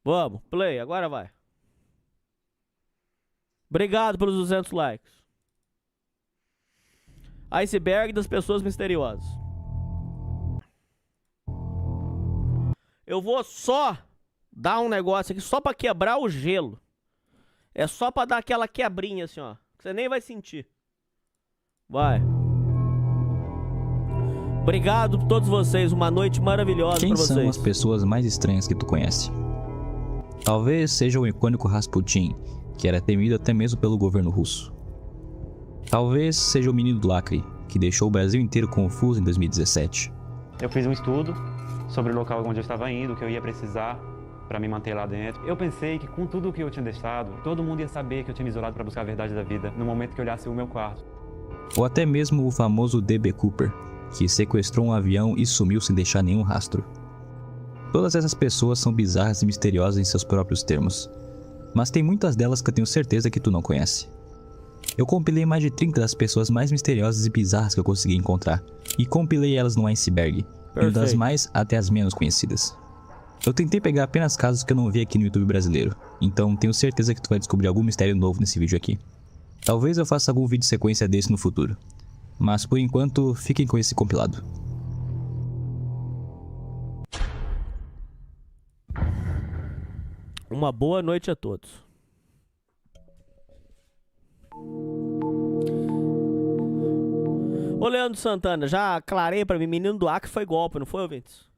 Vamos, play, agora vai. Obrigado pelos 200 likes. Iceberg das pessoas misteriosas. Eu vou só dar um negócio aqui só pra quebrar o gelo. É só pra dar aquela quebrinha assim, ó. Que você nem vai sentir. Vai. Obrigado a todos vocês. Uma noite maravilhosa pra vocês. Quem são as pessoas mais estranhas que tu conhece? Talvez seja o icônico Rasputin, que era temido até mesmo pelo governo russo. Talvez seja o menino do lacre, que deixou o Brasil inteiro confuso em 2017. Eu fiz um estudo sobre o local onde eu estava indo, o que eu ia precisar para me manter lá dentro. Eu pensei que com tudo o que eu tinha deixado, todo mundo ia saber que eu tinha me isolado para buscar a verdade da vida, no momento que eu olhasse o meu quarto. Ou até mesmo o famoso D.B. Cooper, que sequestrou um avião e sumiu sem deixar nenhum rastro. Todas essas pessoas são bizarras e misteriosas em seus próprios termos, mas tem muitas delas que eu tenho certeza que tu não conhece. Eu compilei mais de 30 das pessoas mais misteriosas e bizarras que eu consegui encontrar, e compilei elas no iceberg, indo das mais até as menos conhecidas. Eu tentei pegar apenas casos que eu não vi aqui no YouTube brasileiro, então tenho certeza que tu vai descobrir algum mistério novo nesse vídeo aqui. Talvez eu faça algum vídeo sequência desse no futuro, mas por enquanto fiquem com esse compilado. Uma boa noite a todos. Ô Leandro Santana, já aclarei pra mim, menino do Acre foi golpe, não foi, ouvintes?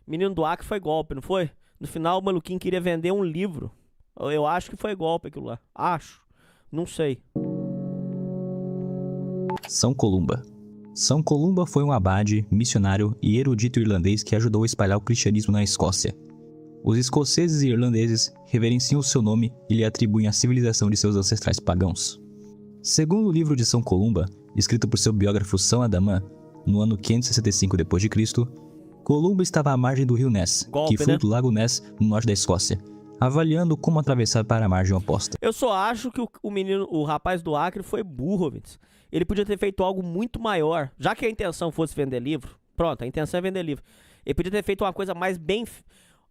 Menino do Acre foi golpe, não foi? No final o maluquinho queria vender um livro. Eu acho que foi golpe aquilo lá. Acho. Não sei. São Columba. São Columba foi um abade, missionário e erudito irlandês que ajudou a espalhar o cristianismo na Escócia. Os escoceses e irlandeses reverenciam seu nome e lhe atribuem a civilização de seus ancestrais pagãos. Segundo o livro de São Columba, escrito por seu biógrafo São Adamã, no ano 565 d.C., Columba estava à margem do rio Ness, que flui do lago Ness no norte da Escócia, avaliando como atravessar para a margem oposta. Eu só acho que o rapaz do Acre foi burro, ouvintes. Ele podia ter feito algo muito maior. Já que a intenção fosse vender livro, pronto, a intenção é vender livro. Ele podia ter feito uma coisa mais bem...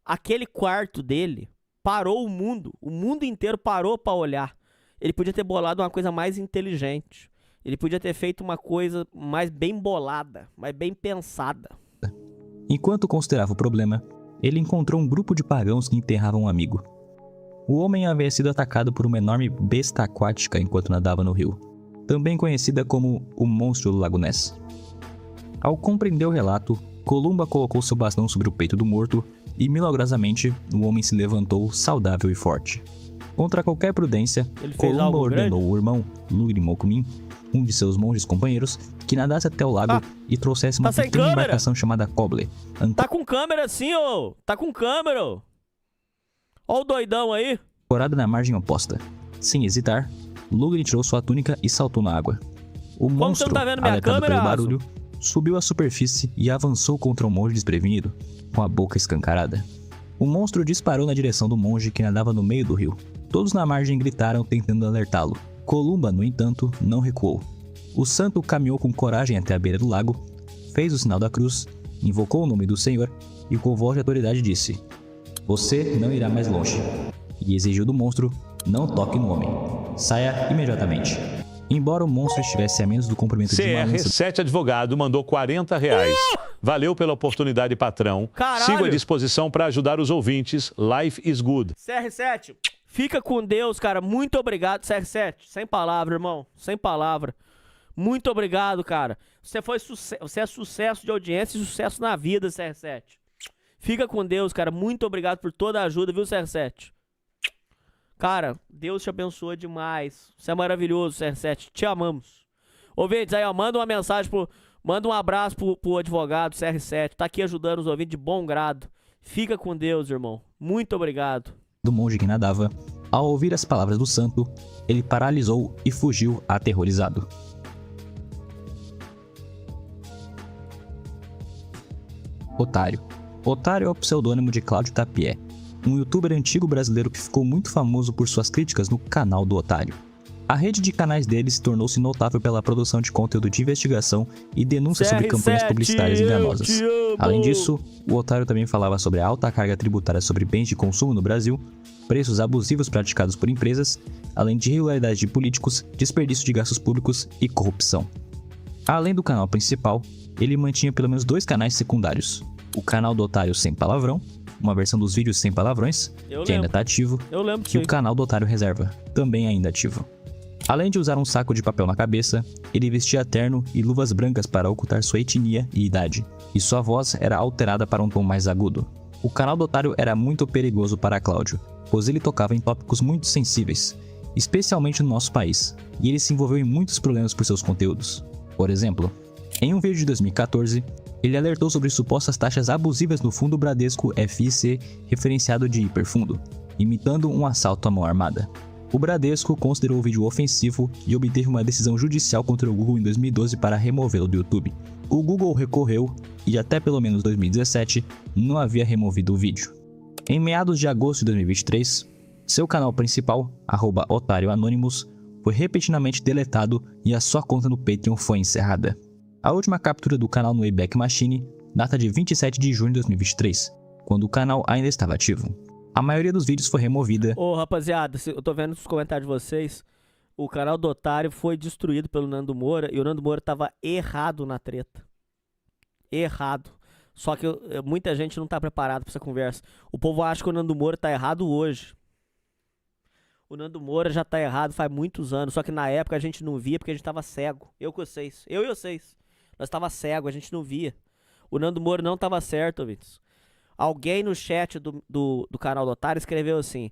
Aquele quarto dele parou o mundo inteiro parou pra olhar. Ele podia ter bolado uma coisa mais inteligente. Ele podia ter feito uma coisa mais bem bolada, mais bem pensada. Enquanto considerava o problema, ele encontrou um grupo de pagãos que enterravam um amigo. O homem havia sido atacado por uma enorme besta aquática enquanto nadava no rio, também conhecida como o monstro do Lago Ness. Ao compreender o relato, Columba colocou seu bastão sobre o peito do morto e, milagrosamente, o homem se levantou saudável e forte. Contra qualquer prudência, Columba ordenou o irmão Lugri Mokumin, um de seus monges companheiros, que nadasse até o lago e trouxesse uma pequena embarcação chamada Coble. Tá com câmera assim, ô! Tá com câmera, ô! Ó o doidão aí! Ancorada na margem oposta. Sem hesitar, Lugri tirou sua túnica e saltou na água. O monstro, alertado pelo barulho, subiu à superfície e avançou contra o monge desprevenido, com a boca escancarada. O monstro disparou na direção do monge que nadava no meio do rio. Todos na margem gritaram tentando alertá-lo. Columba, no entanto, não recuou. O santo caminhou com coragem até a beira do lago, fez o sinal da cruz, invocou o nome do Senhor e com voz de autoridade disse: "Você não irá mais longe", e exigiu do monstro: "Não toque no homem. Saia imediatamente." Embora o monstro estivesse a menos do comprimento de uma lança... CR7 Advogado mandou R$40. Valeu pela oportunidade, patrão. Caralho. Sigo à disposição para ajudar os ouvintes. Life is good. CR7, fica com Deus, cara. Muito obrigado, CR7. Sem palavra, irmão. Sem palavra. Muito obrigado, cara. Você é sucesso de audiência e sucesso na vida, CR7. Fica com Deus, cara. Muito obrigado por toda a ajuda, viu, CR7? Cara, Deus te abençoa demais. Você é maravilhoso, CR7. Te amamos. Ouvintes, aí, ó, manda uma mensagem manda um abraço pro advogado CR7. Tá aqui ajudando os ouvintes de bom grado. Fica com Deus, irmão. Muito obrigado. Do monge que nadava, ao ouvir as palavras do santo, ele paralisou e fugiu aterrorizado. Otário. Otário é o pseudônimo de Cláudio Tapié, um youtuber antigo brasileiro que ficou muito famoso por suas críticas no canal do Otário. A rede de canais deles tornou-se notável pela produção de conteúdo de investigação e denúncias sobre campanhas publicitárias enganosas. Além disso, o Otário também falava sobre a alta carga tributária sobre bens de consumo no Brasil, preços abusivos praticados por empresas, além de irregularidades de políticos, desperdício de gastos públicos e corrupção. Além do canal principal, ele mantinha pelo menos 2 canais secundários. O canal do Otário Sem Palavrão, uma versão dos vídeos sem palavrões, que ainda está ativo, e o canal do Otário Reserva, também ainda ativo. Além de usar um saco de papel na cabeça, ele vestia terno e luvas brancas para ocultar sua etnia e idade, e sua voz era alterada para um tom mais agudo. O canal do Otário era muito perigoso para Cláudio, pois ele tocava em tópicos muito sensíveis, especialmente no nosso país, e ele se envolveu em muitos problemas por seus conteúdos. Por exemplo, em um vídeo de 2014, ele alertou sobre supostas taxas abusivas no fundo Bradesco FIC referenciado de hiperfundo, imitando um assalto à mão armada. O Bradesco considerou o vídeo ofensivo e obteve uma decisão judicial contra o Google em 2012 para removê-lo do YouTube. O Google recorreu e até pelo menos 2017 não havia removido o vídeo. Em meados de agosto de 2023, seu canal principal, @OtárioAnonymous, foi repetidamente deletado e a sua conta no Patreon foi encerrada. A última captura do canal no Wayback Machine data de 27 de junho de 2023, quando o canal ainda estava ativo. A maioria dos vídeos foi removida. Ô, rapaziada, eu tô vendo nos comentários de vocês, o canal do Otário foi destruído pelo Nando Moura e o Nando Moura tava errado na treta. Errado. Só que muita gente não tá preparado pra essa conversa. O povo acha que o Nando Moura tá errado hoje. O Nando Moura já tá errado faz muitos anos, só que na época a gente não via porque a gente tava cego. Eu e vocês. Nós tava cego, a gente não via. O Nando Moura não tava certo, ouvintes. Alguém no chat do canal do Otário escreveu assim: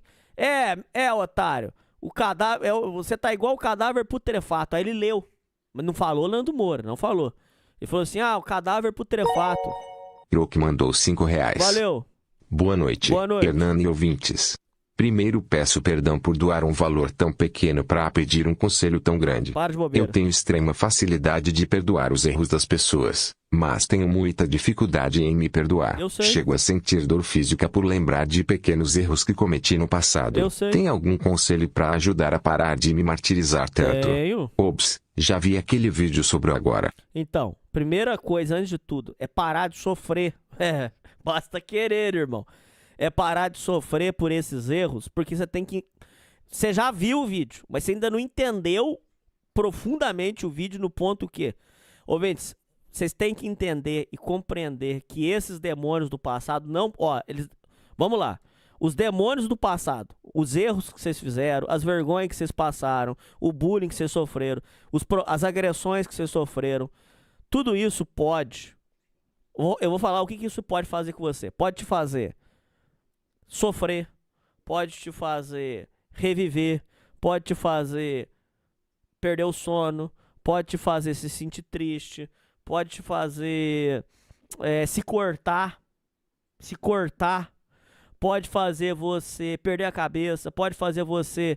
Otário, o cadáver, você tá igual o cadáver putrefato. Aí ele leu, mas não falou Nando Moura, não falou. Ele falou assim: o cadáver putrefato. Que mandou R$5. Valeu. Boa noite, Hernani e ouvintes. Primeiro peço perdão por doar um valor tão pequeno para pedir um conselho tão grande. Para de bobeira. Eu tenho extrema facilidade de perdoar os erros das pessoas, mas tenho muita dificuldade em me perdoar. Eu sei. Chego a sentir dor física por lembrar de pequenos erros que cometi no passado. Eu sei. Tem algum conselho para ajudar a parar de me martirizar tanto? Tenho. Ops, já vi aquele vídeo sobre o agora. Então, primeira coisa, antes de tudo, é parar de sofrer. Basta querer, irmão. É parar de sofrer por esses erros, porque você tem que... Você já viu o vídeo, mas você ainda não entendeu profundamente o vídeo no ponto que... Ouvintes, vocês têm que entender e compreender que esses demônios do passado não... Vamos lá. Os demônios do passado, os erros que vocês fizeram, as vergonhas que vocês passaram, o bullying que vocês sofreram, as agressões que vocês sofreram, tudo isso pode... Eu vou falar o que isso pode fazer com você. Pode te fazer... sofrer, pode te fazer reviver, pode te fazer perder o sono, pode te fazer se sentir triste, pode te fazer se cortar, pode fazer você perder a cabeça, pode fazer você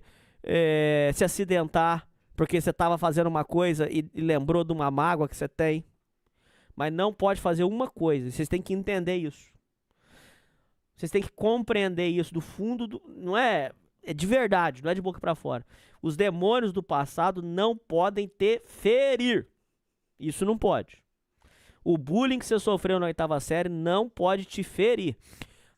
se acidentar, porque você estava fazendo uma coisa e lembrou de uma mágoa que você tem, mas não pode fazer uma coisa, vocês têm que entender isso. Vocês têm que compreender isso do fundo do... Não é de verdade, não é de boca pra fora. Os demônios do passado não podem te ferir. Isso não pode. O bullying que você sofreu na 8ª série não pode te ferir.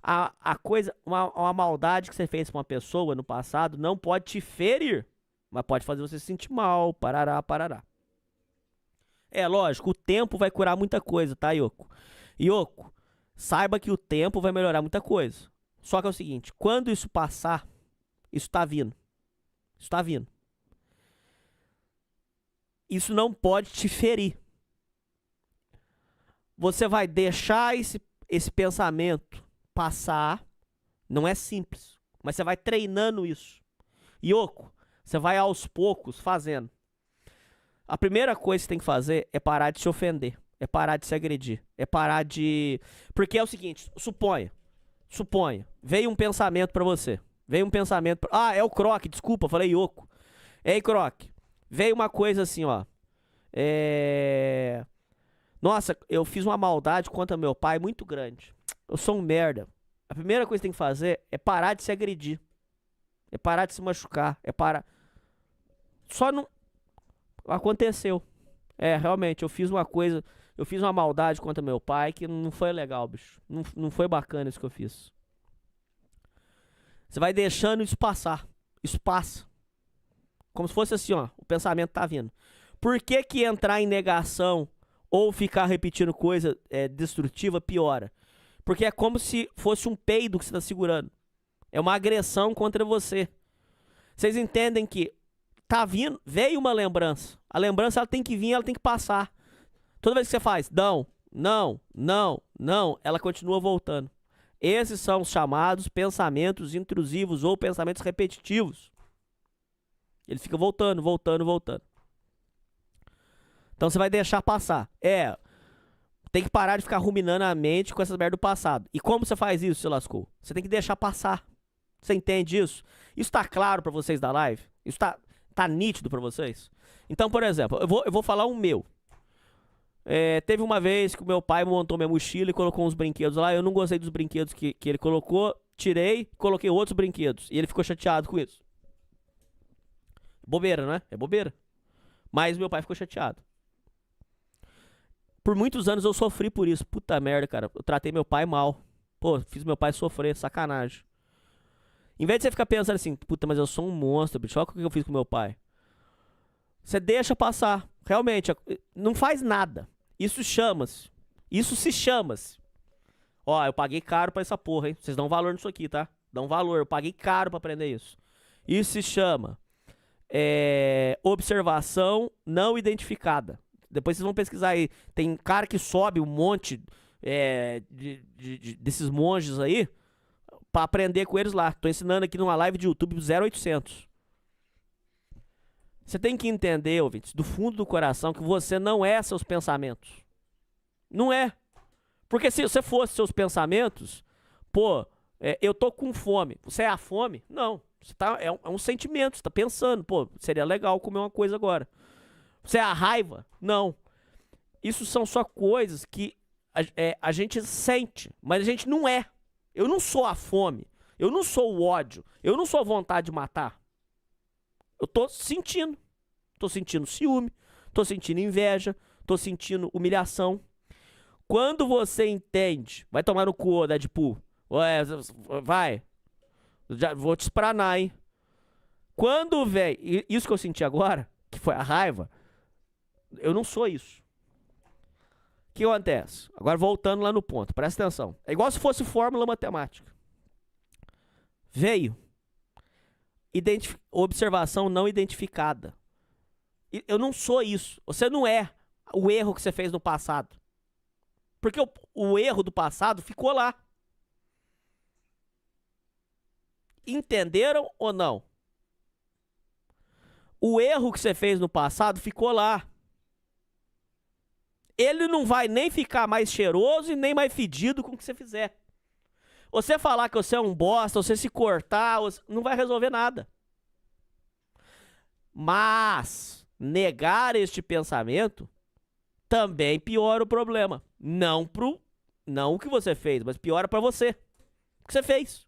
A coisa, uma maldade que você fez pra uma pessoa no passado não pode te ferir. Mas pode fazer você se sentir mal, parará. É lógico, o tempo vai curar muita coisa, tá, Yoko? Yoko, saiba que o tempo vai melhorar muita coisa. Só que é o seguinte, quando isso passar, isso tá vindo. Isso tá vindo. Isso não pode te ferir. Você vai deixar esse pensamento passar. Não é simples, mas você vai treinando isso. Yoko, você vai aos poucos fazendo. A primeira coisa que você tem que fazer é parar de se ofender. É parar de se agredir. É parar de... Porque é o seguinte, suponha. Veio um pensamento pra você. É o Croc, desculpa, falei Yoko. Ei, Croc. Veio uma coisa assim, ó. Nossa, eu fiz uma maldade contra meu pai muito grande. Eu sou um merda. A primeira coisa que você tem que fazer é parar de se agredir. É parar de se machucar. É parar... só não... Aconteceu. Realmente, eu fiz uma maldade contra meu pai que não foi legal, bicho. Não foi bacana isso que eu fiz. Você vai deixando isso passar. Isso passa. Como se fosse assim, ó. O pensamento tá vindo. Por que entrar em negação ou ficar repetindo coisa destrutiva piora? Porque é como se fosse um peido que você tá segurando. É uma agressão contra você. Vocês entendem que tá vindo, veio uma lembrança. A lembrança ela tem que vir, ela tem que passar. Toda vez que você faz, não, ela continua voltando. Esses são os chamados pensamentos intrusivos ou pensamentos repetitivos. Ele fica voltando. Então você vai deixar passar. Tem que parar de ficar ruminando a mente com essa merda do passado. E como você faz isso, se lascou? Você tem que deixar passar. Você entende isso? Isso tá claro pra vocês da live? Isso tá nítido pra vocês? Então, por exemplo, eu vou falar um meu. Teve uma vez que o meu pai montou minha mochila e colocou uns brinquedos lá. Eu não gostei dos brinquedos que ele colocou. Tirei, coloquei outros brinquedos. E ele ficou chateado com isso. Bobeira, né? É bobeira. Mas meu pai ficou chateado. Por muitos anos eu sofri por isso. Puta merda, cara. Eu tratei meu pai mal. Pô, fiz meu pai sofrer. Sacanagem. Em vez de você ficar pensando assim, puta, mas eu sou um monstro, bicho. Olha o que eu fiz com meu pai. Você deixa passar. Realmente, não faz nada. Isso se chama-se. Ó, eu paguei caro pra essa porra, hein? Vocês dão valor nisso aqui, tá? Dão valor. Eu paguei caro pra aprender isso. Isso se chama observação não identificada. Depois vocês vão pesquisar aí. Tem cara que sobe um monte desses monges aí pra aprender com eles lá. Tô ensinando aqui numa live de YouTube 0800. Você tem que entender, ouvintes, do fundo do coração, que você não é seus pensamentos. Não é. Porque se você fosse seus pensamentos, pô, eu tô com fome. Você é a fome? Não. Você é um sentimento, você tá pensando, pô, seria legal comer uma coisa agora. Você é a raiva? Não. Isso são só coisas que a gente sente, mas a gente não é. Eu não sou a fome. Eu não sou o ódio. Eu não sou a vontade de matar. Eu tô sentindo. Tô sentindo ciúme. Tô sentindo inveja. Tô sentindo humilhação. Quando você entende... Vai tomar no cu, Deadpool. Vai. Já vou te espranar, hein? Quando vem... Isso que eu senti agora, que foi a raiva, eu não sou isso. O que acontece? Agora voltando lá no ponto. Presta atenção. É igual se fosse fórmula matemática. Veio. Observação não identificada. Eu não sou isso. Você não é o erro que você fez no passado. Porque o erro do passado ficou lá. Entenderam ou não? O erro que você fez no passado ficou lá. Ele não vai nem ficar mais cheiroso e nem mais fedido com o que você fizer. Você falar que você é um bosta, você se cortar, não vai resolver nada. Mas negar este pensamento também piora o problema. Não o que você fez, mas piora pra você. O que você fez.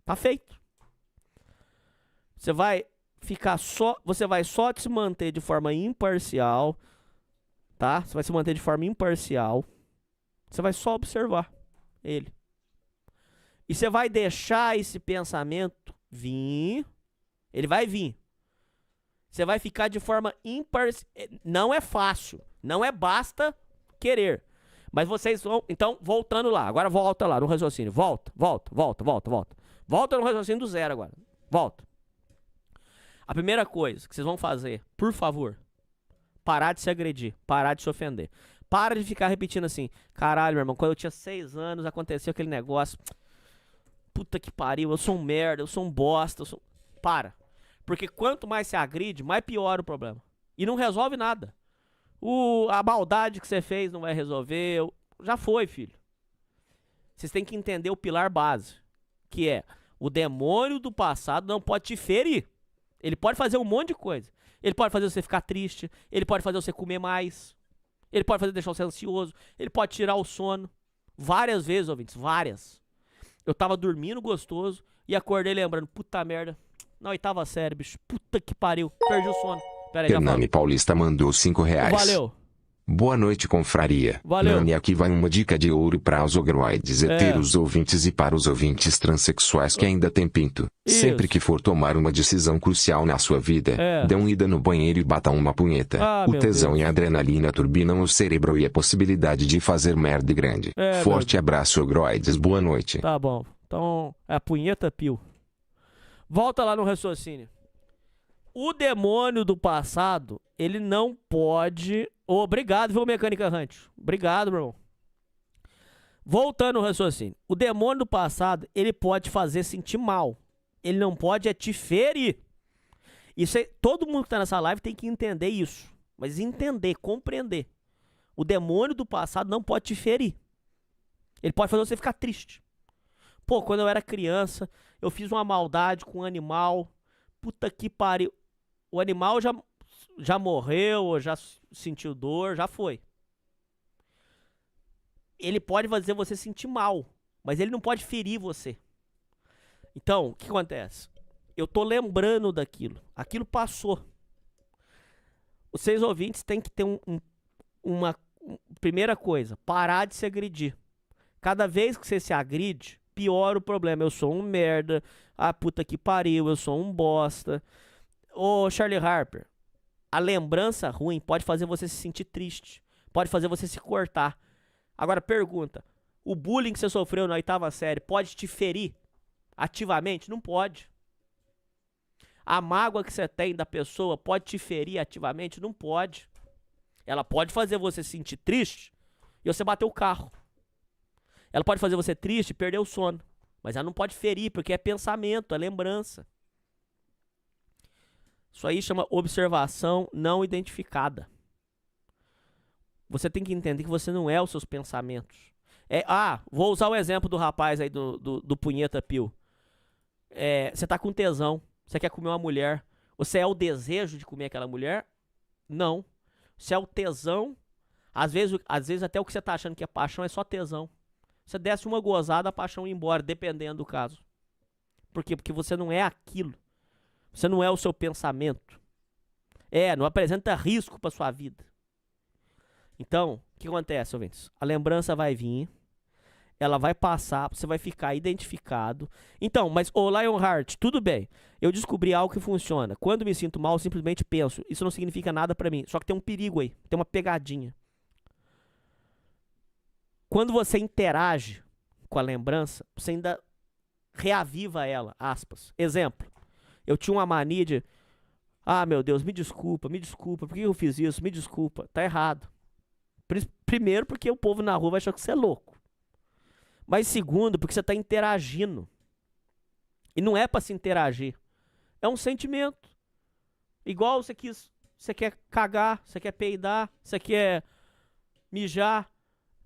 Tá feito. Você vai só se manter de forma imparcial, tá? Você vai se manter de forma imparcial. Você vai só observar ele. E você vai deixar esse pensamento vir. Ele vai vir. Você vai ficar de forma imparcial. Não é fácil. Não é basta querer. Mas vocês vão... Então, voltando lá. Agora volta lá no raciocínio. Volta. Volta no raciocínio do zero agora. Volta. A primeira coisa que vocês vão fazer, por favor, parar de se agredir. Parar de se ofender. Para de ficar repetindo assim. Caralho, meu irmão, quando eu tinha 6 anos, aconteceu aquele negócio. Puta que pariu, eu sou um merda, eu sou um bosta. Para. Porque quanto mais se agride, mais piora o problema. E não resolve nada. A maldade que você fez não vai resolver. Já foi, filho. Vocês têm que entender o pilar base. Que é, o demônio do passado não pode te ferir. Ele pode fazer um monte de coisa. Ele pode fazer você ficar triste. Ele pode fazer você comer mais. Ele pode fazer deixar você ansioso. Ele pode tirar o sono. Várias vezes, ouvintes, várias. Eu tava dormindo gostoso e acordei lembrando, puta merda, na 8ª série, bicho, puta Puta que pariu. Perdi o sono. Pera aí, Hernani Paulista mandou R$5. Valeu. Boa noite, confraria. Valeu. Nani, aqui vai uma dica de ouro para os ogroides heteros ouvintes e para os ouvintes transexuais que ainda têm pinto. Isso. Sempre que for tomar uma decisão crucial na sua vida, dê uma ida no banheiro e bata uma punheta. O tesão e a adrenalina turbinam o cérebro e a possibilidade de fazer merda grande. Forte abraço, ogroides. Boa noite. Tá bom. Então, é a punheta pio. Volta lá no raciocínio. O demônio do passado, ele não pode... Obrigado, viu, Mecânica Hunt? Obrigado, meu irmão. Voltando ao raciocínio. O demônio do passado, ele pode fazer sentir mal. Ele não pode te ferir. Isso aí, todo mundo que tá nessa live tem que entender isso. Mas entender, compreender. O demônio do passado não pode te ferir. Ele pode fazer você ficar triste. Pô, quando eu era criança, eu fiz uma maldade com um animal. Puta que pariu. O animal já morreu, ou já sentiu dor, já foi. Ele pode fazer você sentir mal, mas ele não pode ferir você. Então, o que acontece? Eu tô lembrando daquilo. Aquilo passou. Vocês ouvintes têm que ter uma primeira coisa, parar de se agredir. Cada vez que você se agride, piora o problema. Eu sou um merda, ah, puta que pariu, eu sou um bosta. Ô, Charlie Harper, a lembrança ruim pode fazer você se sentir triste, pode fazer você se cortar. Agora, pergunta, o bullying que você sofreu na 8ª série pode te ferir ativamente? Não pode. A mágoa que você tem da pessoa pode te ferir ativamente? Não pode. Ela pode fazer você se sentir triste e você bater o carro. Ela pode fazer você triste e perder o sono. Mas ela não pode ferir, porque é pensamento, é lembrança. Isso aí chama observação não identificada. Você tem que entender que você não é os seus pensamentos. Vou usar o exemplo do rapaz aí do Punheta Pio. Você tá com tesão, você quer comer uma mulher. Você é o desejo de comer aquela mulher? Não. Você é o tesão. Às vezes até o que você tá achando que é paixão é só tesão. Você desce uma gozada, a paixão ir embora, dependendo do caso. Por quê? Porque você não é aquilo. Você não é o seu pensamento. Não apresenta risco para sua vida. Então, o que acontece, ouvintes? A lembrança vai vir, ela vai passar, você vai ficar identificado. Então, mas, Lionheart, tudo bem. Eu descobri algo que funciona. Quando me sinto mal, eu simplesmente penso. Isso não significa nada para mim. Só que tem um perigo aí, tem uma pegadinha. Quando você interage com a lembrança, você ainda reaviva ela, aspas. Exemplo. Eu tinha uma mania de... meu Deus, me desculpa. Por que eu fiz isso? Me desculpa. Tá errado. Primeiro, porque o povo na rua vai achar que você é louco. Mas segundo, porque você tá interagindo. E não é pra se interagir. É um sentimento. Igual você quer cagar, você quer peidar, você quer mijar.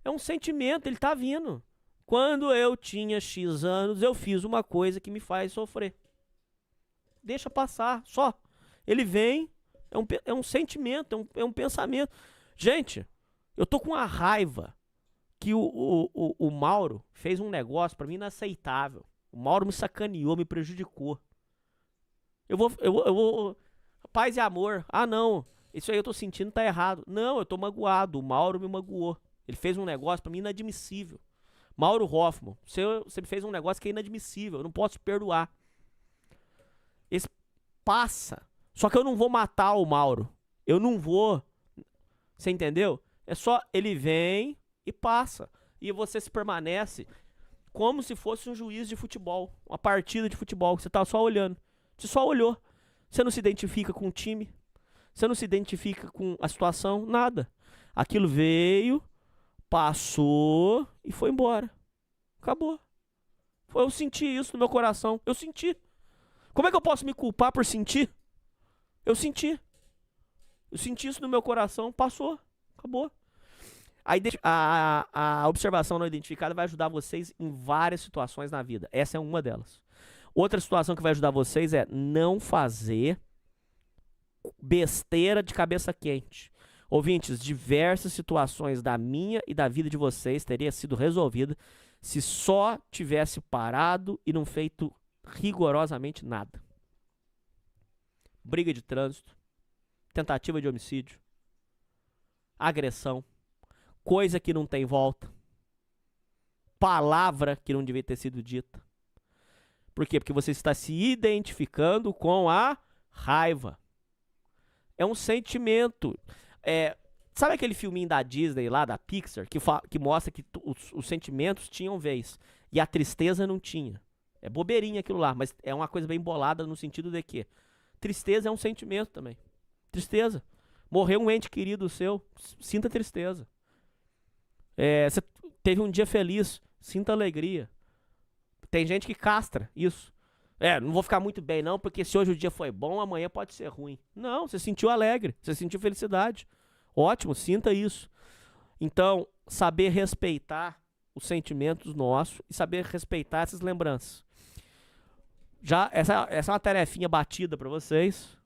É um sentimento, ele tá vindo. Quando eu tinha X anos, eu fiz uma coisa que me faz sofrer. Deixa passar, só. Ele vem, é um sentimento, é um pensamento. Gente, eu tô com uma raiva que o Mauro fez um negócio pra mim inaceitável. O Mauro me sacaneou, me prejudicou. Eu vou... Paz e amor. Não, isso aí eu tô sentindo tá errado. Não, eu tô magoado, o Mauro me magoou. Ele fez um negócio pra mim inadmissível. Mauro Hoffman, você me fez um negócio que é inadmissível, eu não posso te perdoar. Esse passa. Só que eu não vou matar o Mauro. Eu não vou. Você entendeu? É só ele vem e passa. E você se permanece como se fosse um juiz de futebol. Uma partida de futebol que você tá só olhando. Você só olhou. Você não se identifica com o time. Você não se identifica com a situação. Nada. Aquilo veio, passou e foi embora. Acabou. Eu senti isso no meu coração. Eu senti. Como é que eu posso me culpar por sentir? Eu senti. Eu senti isso no meu coração. Passou. Acabou. A observação não identificada vai ajudar vocês em várias situações na vida. Essa é uma delas. Outra situação que vai ajudar vocês é não fazer besteira de cabeça quente. Ouvintes, diversas situações da minha e da vida de vocês teriam sido resolvidas se só tivesse parado e não feito rigorosamente nada. briga de trânsito, tentativa de homicídio, agressão, coisa que não tem volta, palavra que não devia ter sido dita. Por quê? Porque você está se identificando com a raiva. É um sentimento. Sabe aquele filminho da Disney lá, da Pixar, que mostra que os sentimentos tinham vez e a tristeza não tinha? É bobeirinha aquilo lá, mas é uma coisa bem bolada no sentido de que tristeza é um sentimento também. Tristeza. Morreu um ente querido seu, sinta tristeza. Você teve um dia feliz, sinta alegria. Tem gente que castra isso. Não vou ficar muito bem não, porque se hoje o dia foi bom, amanhã pode ser ruim. Não, você sentiu alegre, você sentiu felicidade. Ótimo, sinta isso. Então, saber respeitar os sentimentos nossos e saber respeitar essas lembranças. Já, essa é uma tarefinha batida pra vocês.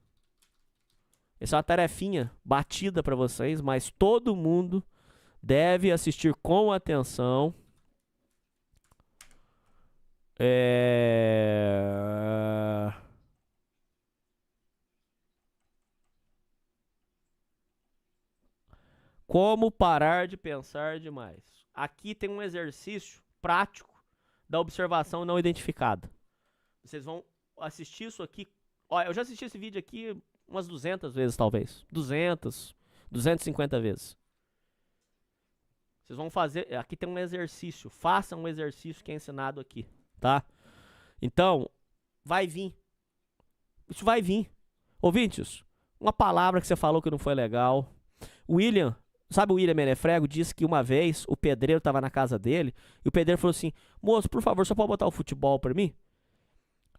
Essa é uma tarefinha batida pra vocês, mas todo mundo deve assistir com atenção. Como parar de pensar demais. Aqui tem um exercício prático da observação não identificada. Vocês vão assistir isso aqui. Ó, eu já assisti esse vídeo aqui umas 200 vezes, talvez. 200, 250 vezes. Vocês vão fazer... Aqui tem um exercício. Façam um exercício que é ensinado aqui, tá? Então, vai vir. Isso vai vir. Ouvintes, uma palavra que você falou que não foi legal. William... Sabe o William Menefrego? Disse que uma vez o pedreiro estava na casa dele e o pedreiro falou assim: moço, por favor, só pode botar o futebol pra mim?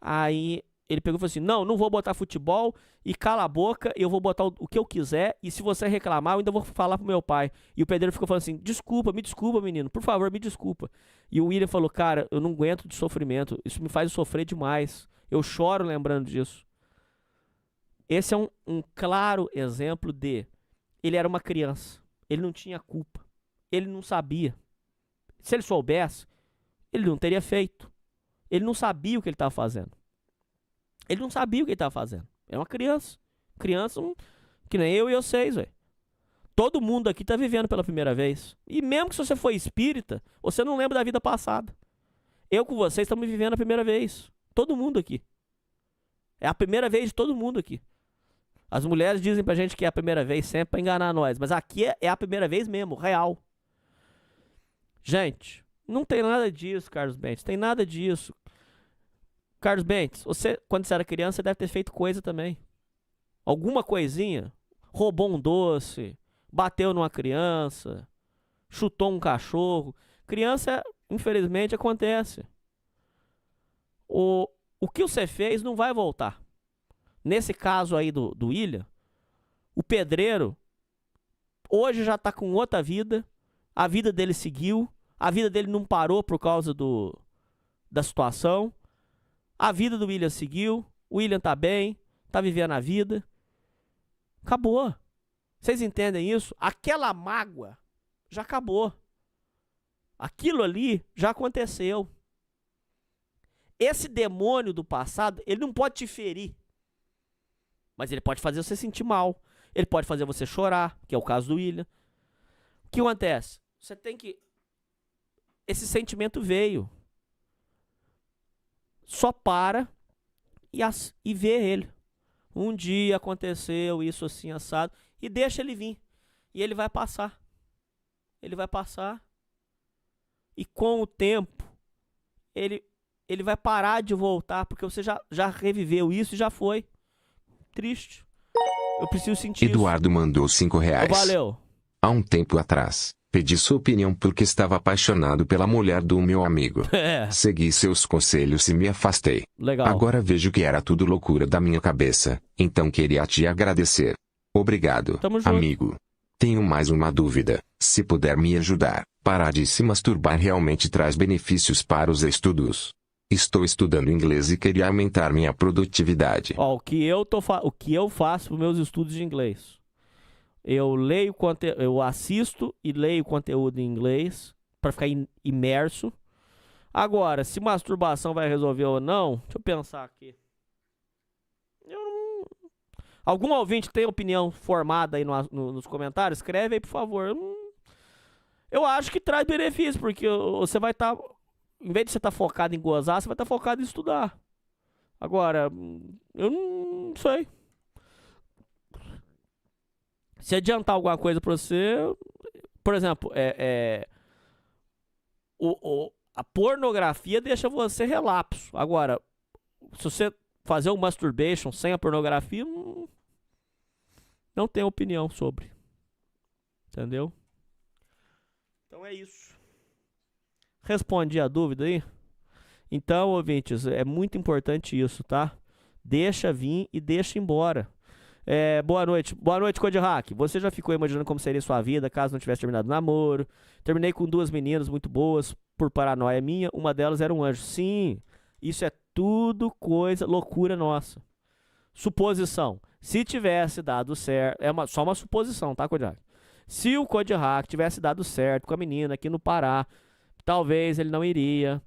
Aí ele pegou e falou assim: não vou botar futebol e cala a boca, eu vou botar o que eu quiser e se você reclamar eu ainda vou falar pro meu pai. E o pedreiro ficou falando assim: desculpa, me desculpa, menino, por favor, me desculpa. E o William falou: cara, eu não aguento de sofrimento, isso me faz sofrer demais, eu choro lembrando disso. Esse é um claro exemplo de... Ele era uma criança. Ele não tinha culpa. Ele não sabia. Se ele soubesse, ele não teria feito. Ele não sabia o que ele estava fazendo. Ele não sabia o que ele estava fazendo. É uma criança. Criança que nem eu e vocês, velho. Todo mundo aqui está vivendo pela primeira vez. E mesmo que se você for espírita, você não lembra da vida passada. Eu com vocês estamos vivendo a primeira vez. Todo mundo aqui. É a primeira vez de todo mundo aqui. As mulheres dizem pra gente que é a primeira vez sempre pra enganar nós. Mas aqui é a primeira vez mesmo, real. Gente, não tem nada disso, Carlos Bentes. Tem nada disso. Carlos Bentes, você, quando você era criança, você deve ter feito coisa também. Alguma coisinha. Roubou um doce. Bateu numa criança. Chutou um cachorro. Criança, infelizmente, acontece. O que você fez não vai voltar. Nesse caso aí do William, o pedreiro hoje já tá com outra vida, a vida dele seguiu, a vida dele não parou por causa da situação, a vida do William seguiu, o William tá bem, tá vivendo a vida, acabou. Vocês entendem isso? Aquela mágoa já acabou. Aquilo ali já aconteceu. Esse demônio do passado, ele não pode te ferir. Mas ele pode fazer você sentir mal. Ele pode fazer você chorar, que é o caso do William. O que acontece? Você tem que... Esse sentimento veio. Só para e vê ele. Um dia aconteceu isso assim, assado. E deixa ele vir. E ele vai passar. Ele vai passar. E com o tempo, ele vai parar de voltar. Porque você já reviveu isso e já foi. Triste. Eu preciso sentir Eduardo isso. Mandou R$5. Valeu. Há um tempo atrás, pedi sua opinião porque estava apaixonado pela mulher do meu amigo. Segui seus conselhos e me afastei. Legal. Agora vejo que era tudo loucura da minha cabeça. Então queria te agradecer. Obrigado, Tamo junto. amigo. Tenho mais uma dúvida. Se puder me ajudar, parar de se masturbar realmente traz benefícios para os estudos? Estou estudando inglês e queria aumentar minha produtividade. Ó, o que eu faço para meus estudos de inglês? Eu assisto e leio conteúdo em inglês para ficar imerso. Agora, se masturbação vai resolver ou não, deixa eu pensar aqui. Algum ouvinte tem opinião formada aí nos comentários? Escreve aí, por favor. Eu acho que traz benefício, porque você vai estar... Em vez de você estar focado em gozar, você vai estar focado em estudar. Agora, eu não sei. Se adiantar alguma coisa pra você... Por exemplo, a pornografia deixa você relapso. Agora, se você fazer um masturbation sem a pornografia, não tenho opinião sobre. Entendeu? Então é isso. Respondi a dúvida aí? Então, ouvintes, é muito importante isso, tá? Deixa vir e deixa embora. Boa noite. Boa noite, Code Hack. Você já ficou imaginando como seria sua vida caso não tivesse terminado o namoro? Terminei com 2 meninas muito boas por paranoia minha. Uma delas era um anjo. Sim, isso é tudo coisa, loucura nossa. Suposição. Se tivesse dado certo... só uma suposição, tá, Code Hack? Se o Code Hack tivesse dado certo com a menina aqui no Pará, talvez ele não iria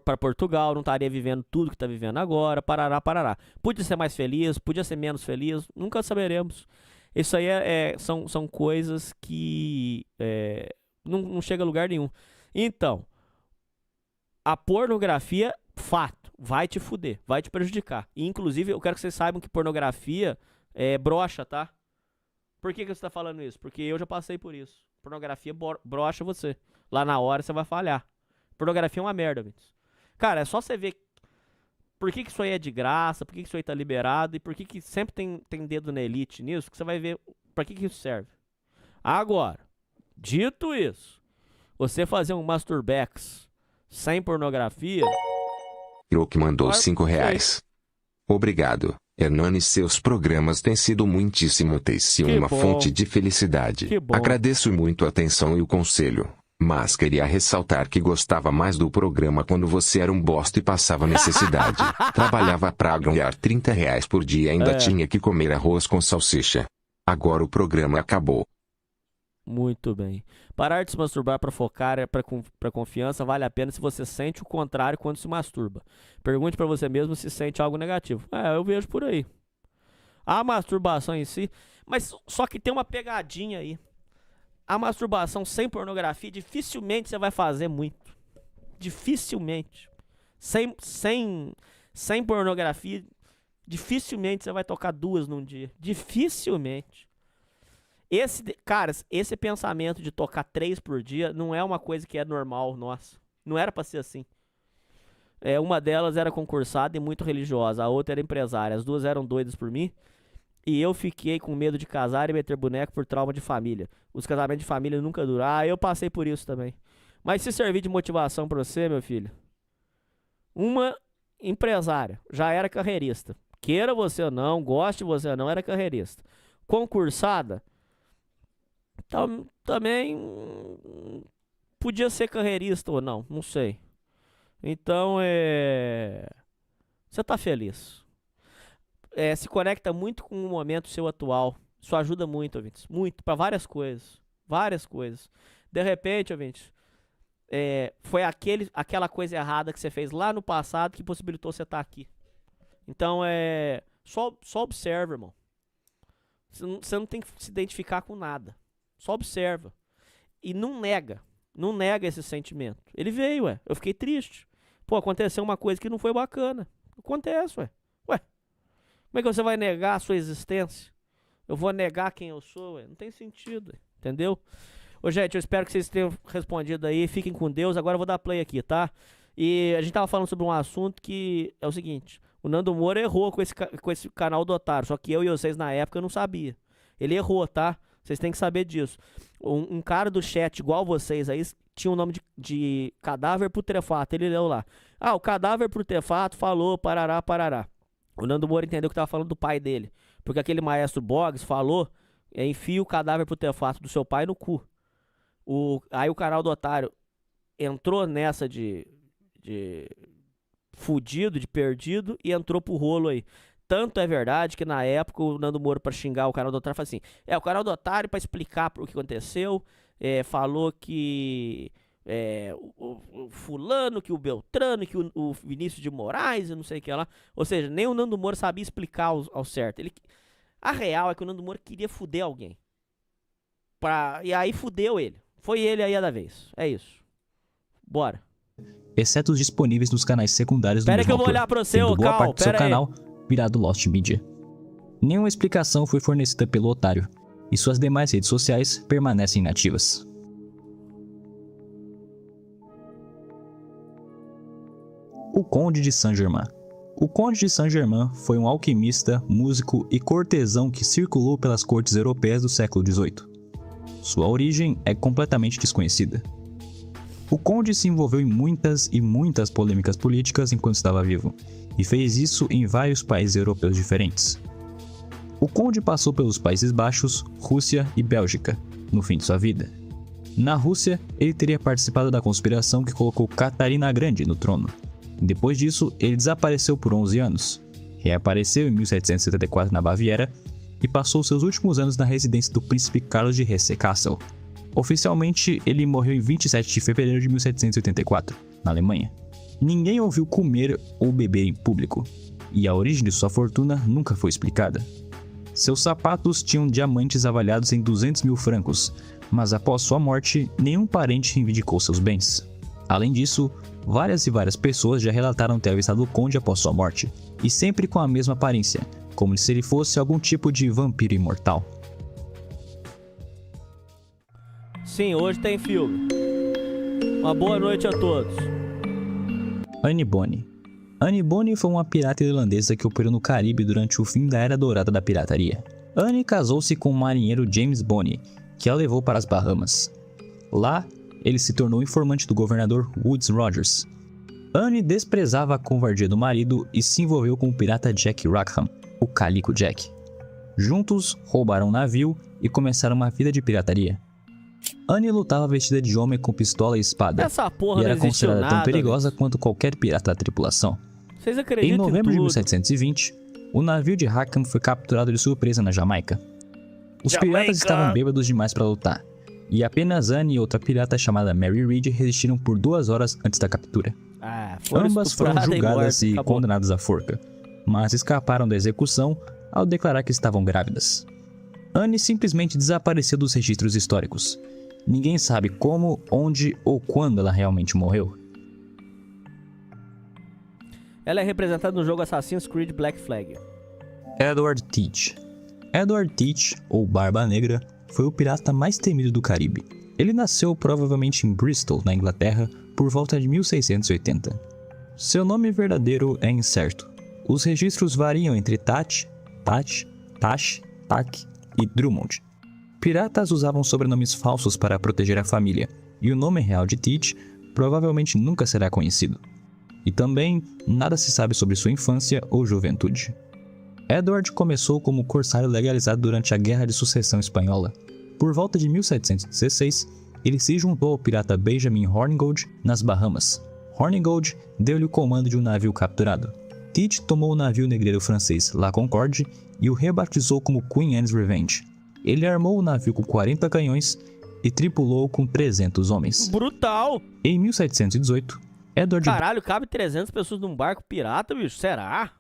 para Portugal, não estaria vivendo tudo que está vivendo agora, parará. Podia ser mais feliz, podia ser menos feliz, nunca saberemos. Isso aí são coisas que não chega a lugar nenhum. Então, a pornografia, fato, vai te fuder, vai te prejudicar. E, inclusive, eu quero que vocês saibam que pornografia brocha, tá? Por que você está falando isso? Porque eu já passei por isso. Pornografia brocha você. Lá na hora você vai falhar. Pornografia é uma merda, Vinícius. Cara, é só você ver por que isso aí é de graça, por que isso aí tá liberado e por que sempre tem dedo na elite nisso, que você vai ver pra que isso serve. Agora, dito isso, você fazer um masturbex sem pornografia... Que mandou R$5. Obrigado. Hernani, seus programas têm sido muitíssimo uma fonte de felicidade. Agradeço muito a atenção e o conselho. Mas queria ressaltar que gostava mais do programa quando você era um bosta e passava necessidade. Trabalhava pra ganhar R$30 por dia e ainda tinha que comer arroz com salsicha. Agora o programa acabou. Muito bem. Parar de se masturbar para focar para confiança vale a pena se você sente o contrário quando se masturba. Pergunte para você mesmo se sente algo negativo. Eu vejo por aí. A masturbação em si, mas só que tem uma pegadinha aí. A masturbação sem pornografia, dificilmente você vai fazer muito. Dificilmente. Sem pornografia, dificilmente você vai tocar 2 num dia. Dificilmente. Esse pensamento de tocar 3 por dia não é uma coisa que é normal, nossa. Não era pra ser assim. Uma delas era concursada e muito religiosa, a outra era empresária. As duas eram doidas por mim. E eu fiquei com medo de casar e meter boneco por trauma de família. Os casamentos de família nunca duram. Eu passei por isso também. Mas se servir de motivação pra você, meu filho, uma empresária, já era carreirista. Queira você ou não, goste você ou não, era carreirista. Concursada, também podia ser carreirista ou não, não sei. Então, você tá feliz. Se conecta muito com o momento seu atual. Isso ajuda muito, ouvintes. Muito, pra várias coisas. Várias coisas. De repente, ouvintes, foi aquela coisa errada que você fez lá no passado que possibilitou você estar aqui. Então, só observa, irmão. Você não tem que se identificar com nada. Só observa. E não nega. Não nega esse sentimento. Ele veio, eu fiquei triste. Pô, aconteceu uma coisa que não foi bacana. Acontece, Ué, como é que você vai negar a sua existência? Eu vou negar quem eu sou, Não tem sentido, entendeu? Ô, gente, eu espero que vocês tenham respondido aí. Fiquem com Deus. Agora eu vou dar play aqui, tá? E a gente tava falando sobre um assunto que é o seguinte. O Nando Moura errou com esse canal do Otário. Só que eu e vocês na época não sabia. Ele errou, tá? Vocês têm que saber disso. Um cara do chat igual vocês aí tinha o nome de cadáver putrefato. Ele leu lá. O cadáver putrefato falou parará, parará. O Nando Moura entendeu que tava falando do pai dele. Porque aquele maestro Boggs falou, enfia o cadáver putrefato do seu pai no cu. Aí o canal do Otário entrou nessa de fudido, de perdido, e entrou pro rolo aí. Tanto é verdade que na época o Nando Moura, pra xingar o canal do Otário, falou assim, o canal do Otário, pra explicar o que aconteceu, falou que o fulano, que o Beltrano, que o Vinícius de Moraes, e não sei o que lá. Ou seja, nem o Nando Moura sabia explicar ao certo. A real é que o Nando Moura queria fuder alguém. E aí fudeu ele. Foi ele aí a da vez. É isso. Bora. Exceto os disponíveis nos canais secundários do mesmo autor. Pera que eu vou olhar pra você, ô boa Cal, parte do seu canal virado Lost Media. Nenhuma explicação foi fornecida pelo otário, e suas demais redes sociais permanecem inativas. O Conde de Saint-Germain. O Conde de Saint-Germain foi um alquimista, músico e cortesão que circulou pelas cortes europeias do século XVIII. Sua origem é completamente desconhecida. O Conde se envolveu em muitas e muitas polêmicas políticas enquanto estava vivo, e fez isso em vários países europeus diferentes. O Conde passou pelos Países Baixos, Rússia e Bélgica, no fim de sua vida. Na Rússia, ele teria participado da conspiração que colocou Catarina a Grande no trono. Depois disso, ele desapareceu por 11 anos, reapareceu em 1774 na Baviera e passou seus últimos anos na residência do príncipe Carlos de Hesse-Kassel. Oficialmente, ele morreu em 27 de fevereiro de 1784, na Alemanha. Ninguém ouviu comer ou beber em público, e a origem de sua fortuna nunca foi explicada. Seus sapatos tinham diamantes avaliados em 200 mil francos, mas após sua morte, nenhum parente reivindicou seus bens. Além disso, várias e várias pessoas já relataram ter avistado o Conde após sua morte, e sempre com a mesma aparência, como se ele fosse algum tipo de vampiro imortal. Sim, hoje tem filme. Uma boa noite a todos. Anne Bonny. Anne Bonny foi uma pirata irlandesa que operou no Caribe durante o fim da Era Dourada da pirataria. Anne casou-se com o marinheiro James Bonny, que a levou para as Bahamas. Lá, ele se tornou informante do governador Woodes Rogers. Anne desprezava a covardia do marido e se envolveu com o pirata Jack Rackham, o Calico Jack. Juntos, roubaram um navio e começaram uma vida de pirataria. Anne lutava vestida de homem com pistola e espada, e era considerada tão perigosa quanto qualquer pirata da tripulação. Vocês acreditam em novembro de 1720, o navio de Rackham foi capturado de surpresa na Jamaica. Os piratas estavam bêbados demais para lutar, e apenas Anne e outra pirata chamada Mary Read resistiram por 2 horas antes da captura. Ambas foram julgadas e condenadas à forca, mas escaparam da execução ao declarar que estavam grávidas. Anne simplesmente desapareceu dos registros históricos. Ninguém sabe como, onde ou quando ela realmente morreu. Ela é representada no jogo Assassin's Creed Black Flag. Edward Teach. Edward Teach, ou Barba Negra, foi o pirata mais temido do Caribe. Ele nasceu provavelmente em Bristol, na Inglaterra, por volta de 1680. Seu nome verdadeiro é incerto. Os registros variam entre Tash, Tash, Tak e Drummond. Piratas usavam sobrenomes falsos para proteger a família, e o nome real de Teach provavelmente nunca será conhecido. E também, nada se sabe sobre sua infância ou juventude. Edward começou como corsário legalizado durante a Guerra de Sucessão Espanhola. Por volta de 1716, ele se juntou ao pirata Benjamin Hornigold nas Bahamas. Hornigold deu-lhe o comando de um navio capturado. Teach tomou o navio negreiro francês La Concorde e o rebatizou como Queen Anne's Revenge. Ele armou o navio com 40 canhões e tripulou com 300 homens. Brutal! Em 1718, Edward... Caralho, cabe 300 pessoas num barco pirata, bicho? Será?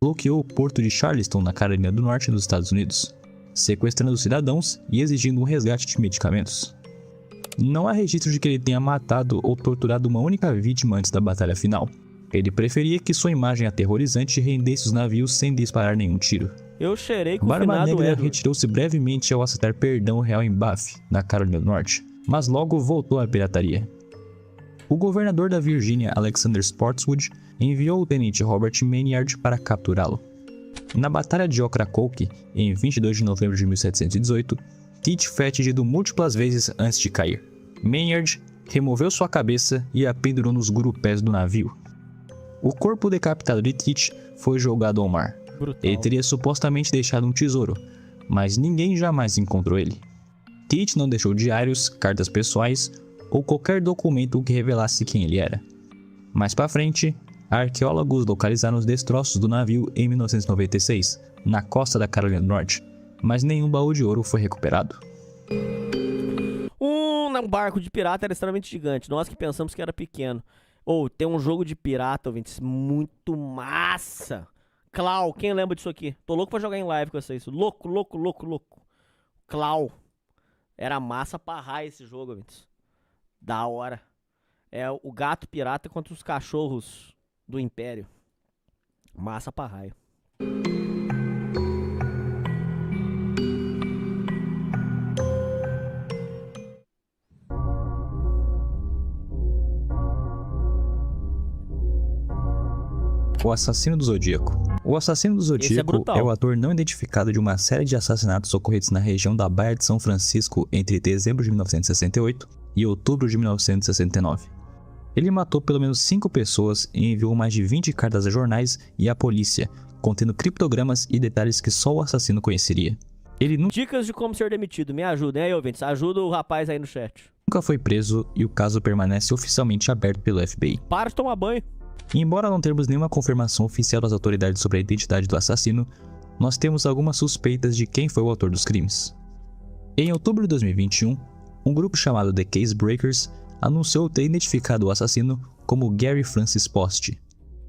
Bloqueou o porto de Charleston, na Carolina do Norte, nos Estados Unidos, sequestrando cidadãos e exigindo um resgate de medicamentos. Não há registro de que ele tenha matado ou torturado uma única vítima antes da batalha final. Ele preferia que sua imagem aterrorizante rendesse os navios sem disparar nenhum tiro. Eu cheirei com o Barba finado Negra Edward. retirou-se brevemente ao aceitar perdão real em Bath, na Carolina do Norte, mas logo voltou à pirataria. O governador da Virgínia, Alexander Spotswood, enviou o tenente Robert Maynard para capturá-lo. Na Batalha de Ocracoke, em 22 de novembro de 1718, Teach foi atingido múltiplas vezes antes de cair. Maynard removeu sua cabeça e a pendurou nos gurupés do navio. O corpo decapitado de Teach foi jogado ao mar. Brutal. Ele teria supostamente deixado um tesouro, mas ninguém jamais encontrou ele. Teach não deixou diários, cartas pessoais ou qualquer documento que revelasse quem ele era. Mais pra frente, arqueólogos localizaram os destroços do navio em 1996, na costa da Carolina do Norte, mas nenhum baú de ouro foi recuperado. um barco de pirata era extremamente gigante. Nós que pensamos que era pequeno. Tem um jogo de pirata, ouvintes, muito massa. Clau, quem lembra disso aqui? Tô louco pra jogar em live com vocês. Louco. Clau. Era massa pra raio esse jogo, ouvintes. Da hora. É o gato pirata contra os cachorros do Império. Massa pra raio. O Assassino do Zodíaco. O Assassino do Zodíaco é o ator não identificado de uma série de assassinatos ocorridos na região da Baía de São Francisco entre dezembro de 1968 e outubro de 1969. Ele matou pelo menos 5 pessoas e enviou mais de 20 cartas a jornais e à polícia, contendo criptogramas e detalhes que só o assassino conheceria. Dicas de como ser demitido. Me ajudem aí, ouvintes. Ajuda o rapaz aí no chat. Nunca foi preso e o caso permanece oficialmente aberto pelo FBI. Para de tomar banho. E embora não termos nenhuma confirmação oficial das autoridades sobre a identidade do assassino, nós temos algumas suspeitas de quem foi o autor dos crimes. Em outubro de 2021, um grupo chamado The Case Breakers anunciou ter identificado o assassino como Gary Francis Post.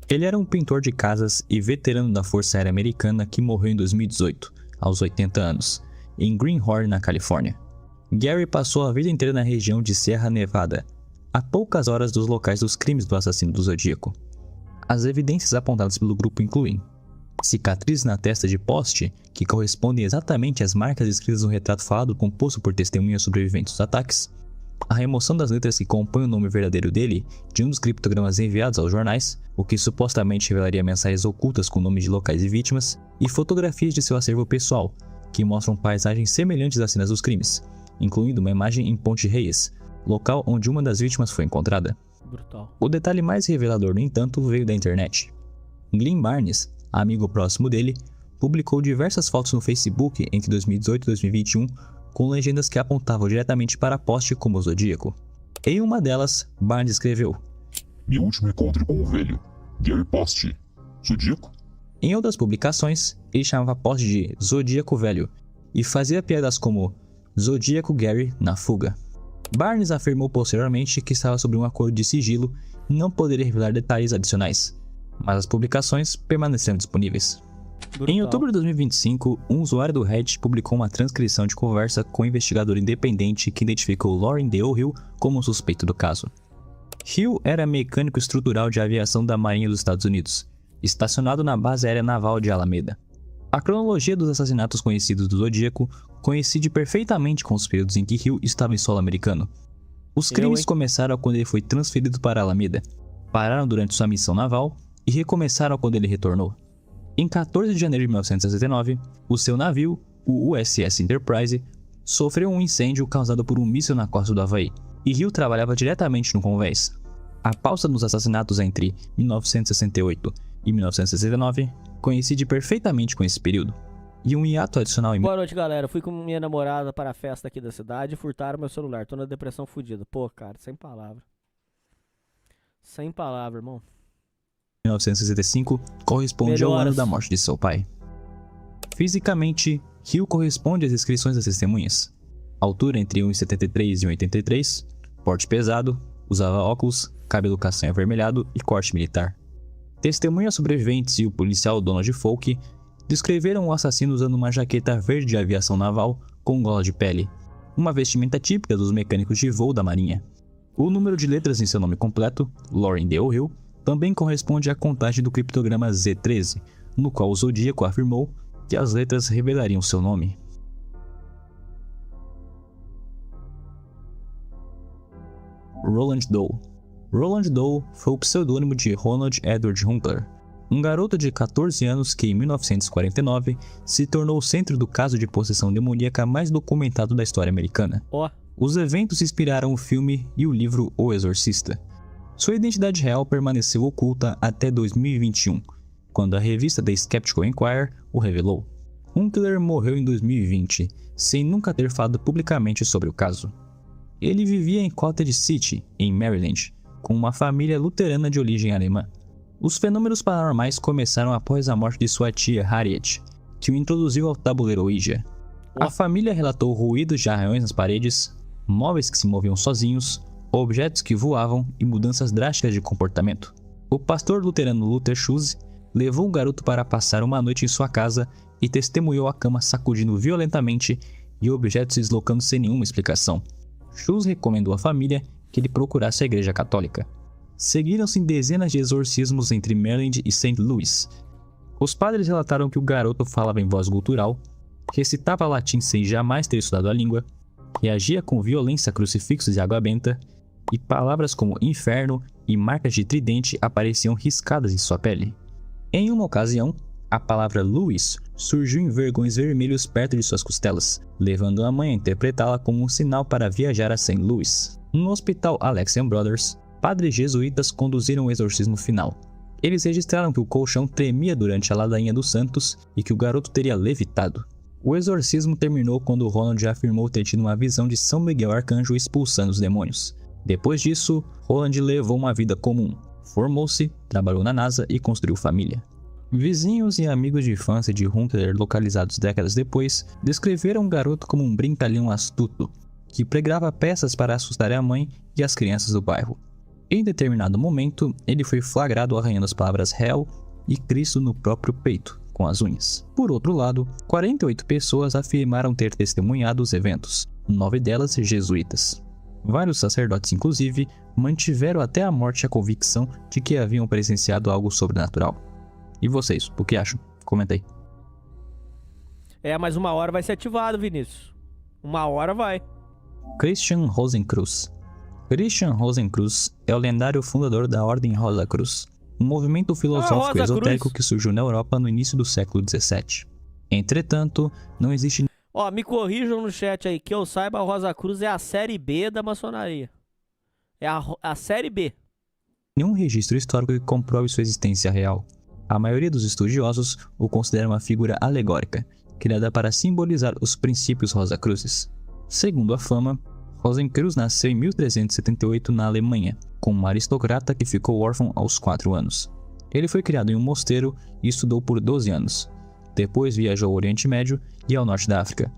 Ele era um pintor de casas e veterano da Força Aérea Americana que morreu em 2018, aos 80 anos, em Greenhorn, na Califórnia. Gary passou a vida inteira na região de Sierra Nevada, a poucas horas dos locais dos crimes do assassino do Zodíaco. As evidências apontadas pelo grupo incluem cicatrizes na testa de Post, que correspondem exatamente às marcas escritas no retrato falado composto por testemunhas sobreviventes dos ataques, a remoção das letras que compõem o nome verdadeiro dele de um dos criptogramas enviados aos jornais, o que supostamente revelaria mensagens ocultas com nomes de locais e vítimas, e fotografias de seu acervo pessoal, que mostram paisagens semelhantes às cenas dos crimes, incluindo uma imagem em Ponte Reyes, local onde uma das vítimas foi encontrada. Brutal. O detalhe mais revelador, no entanto, veio da internet. Glenn Barnes, amigo próximo dele, publicou diversas fotos no Facebook entre 2018 e 2021 com legendas que apontavam diretamente para Post como o Zodíaco. Em uma delas, Barnes escreveu: "Meu último encontro com o velho, Gary Post, Zodíaco?" Em outras publicações, ele chamava Post de Zodíaco Velho e fazia piadas como Zodíaco Gary na fuga. Barnes afirmou posteriormente que estava sob um acordo de sigilo e não poderia revelar detalhes adicionais, mas as publicações permaneceram disponíveis. Brutal. Em outubro de 2025, um usuário do Reddit publicou uma transcrição de conversa com um investigador independente que identificou Lauren Dale Hill como suspeito do caso. Hill era mecânico estrutural de aviação da Marinha dos Estados Unidos, estacionado na Base Aérea Naval de Alameda. A cronologia dos assassinatos conhecidos do Zodíaco coincide perfeitamente com os períodos em que Hill estava em solo americano. Os crimes começaram quando ele foi transferido para Alameda, pararam durante sua missão naval e recomeçaram quando ele retornou. Em 14 de janeiro de 1969, o seu navio, o USS Enterprise, sofreu um incêndio causado por um míssil na costa do Havaí, e Hill trabalhava diretamente no convés. A pausa nos assassinatos entre 1968 e 1969 coincide perfeitamente com esse período. E um hiato adicional em... Boa noite, galera. Fui com minha namorada para a festa aqui da cidade e furtaram meu celular. Tô na depressão fodida. Pô, cara, sem palavra. Sem palavra, irmão. 1965 corresponde ao ano da morte de seu pai. Fisicamente, Hill corresponde às descrições das testemunhas. Altura entre 1,73 e 1,83, porte pesado, usava óculos, cabelo castanho avermelhado e corte militar. Testemunhas sobreviventes e o policial Donald Folk descreveram o assassino usando uma jaqueta verde de aviação naval com gola de pele, uma vestimenta típica dos mecânicos de voo da Marinha. O número de letras em seu nome completo, Lauren Dale Hill, também corresponde à contagem do criptograma Z13, no qual o Zodíaco afirmou que as letras revelariam seu nome. Roland Doe. Roland Doe foi o pseudônimo de Ronald Edward Hunkler, um garoto de 14 anos que, em 1949, se tornou o centro do caso de possessão demoníaca mais documentado da história americana. Os eventos inspiraram o filme e o livro O Exorcista. Sua identidade real permaneceu oculta até 2021, quando a revista The Skeptical Inquirer o revelou. Hunkler morreu em 2020, sem nunca ter falado publicamente sobre o caso. Ele vivia em Cottage City, em Maryland, com uma família luterana de origem alemã. Os fenômenos paranormais começaram após a morte de sua tia Harriet, que o introduziu ao tabuleiro Ouija. A família relatou ruídos de arranhões nas paredes, móveis que se moviam sozinhos, objetos que voavam e mudanças drásticas de comportamento. O pastor luterano Luther Schulze levou o garoto para passar uma noite em sua casa e testemunhou a cama sacudindo violentamente e objetos se deslocando sem nenhuma explicação. Schulze recomendou à família que ele procurasse a igreja católica. Seguiram-se dezenas de exorcismos entre Maryland e St. Louis. Os padres relataram que o garoto falava em voz gutural, recitava latim sem jamais ter estudado a língua, reagia com violência a crucifixos de água benta, e palavras como inferno e marcas de tridente apareciam riscadas em sua pele. Em uma ocasião, a palavra Louis surgiu em vergões vermelhos perto de suas costelas, levando a mãe a interpretá-la como um sinal para viajar a St. Louis. No hospital Alexian Brothers, padres jesuítas conduziram o exorcismo final. Eles registraram que o colchão tremia durante a ladainha dos santos e que o garoto teria levitado. O exorcismo terminou quando Roland afirmou ter tido uma visão de São Miguel Arcanjo expulsando os demônios. Depois disso, Roland levou uma vida comum. Formou-se, trabalhou na NASA e construiu família. Vizinhos e amigos de infância de Hunkler, localizados décadas depois, descreveram o garoto como um brincalhão astuto, que pregava peças para assustar a mãe e as crianças do bairro. Em determinado momento, ele foi flagrado arranhando as palavras Hell e Cristo no próprio peito, com as unhas. Por outro lado, 48 pessoas afirmaram ter testemunhado os eventos, 9 delas jesuítas. Vários sacerdotes, inclusive, mantiveram até a morte a convicção de que haviam presenciado algo sobrenatural. E vocês, o que acham? Comenta aí. Mas uma hora vai ser ativado, Vinícius. Uma hora vai. Christian Rosenkreuz. Christian Rosenkreuz é o lendário fundador da Ordem Rosa Cruz, um movimento filosófico esotérico que surgiu na Europa no início do século XVII. Entretanto, não existe... me corrijam no chat aí, que eu saiba, a Rosa Cruz é a série B da maçonaria. É a série B. Nenhum registro histórico que comprove sua existência real. A maioria dos estudiosos o considera uma figura alegórica, criada para simbolizar os princípios Rosacruzes. Segundo a fama, Rosenkreuz nasceu em 1378 na Alemanha, como um aristocrata que ficou órfão aos 4 anos. Ele foi criado em um mosteiro e estudou por 12 anos. Depois viajou ao Oriente Médio e ao norte da África,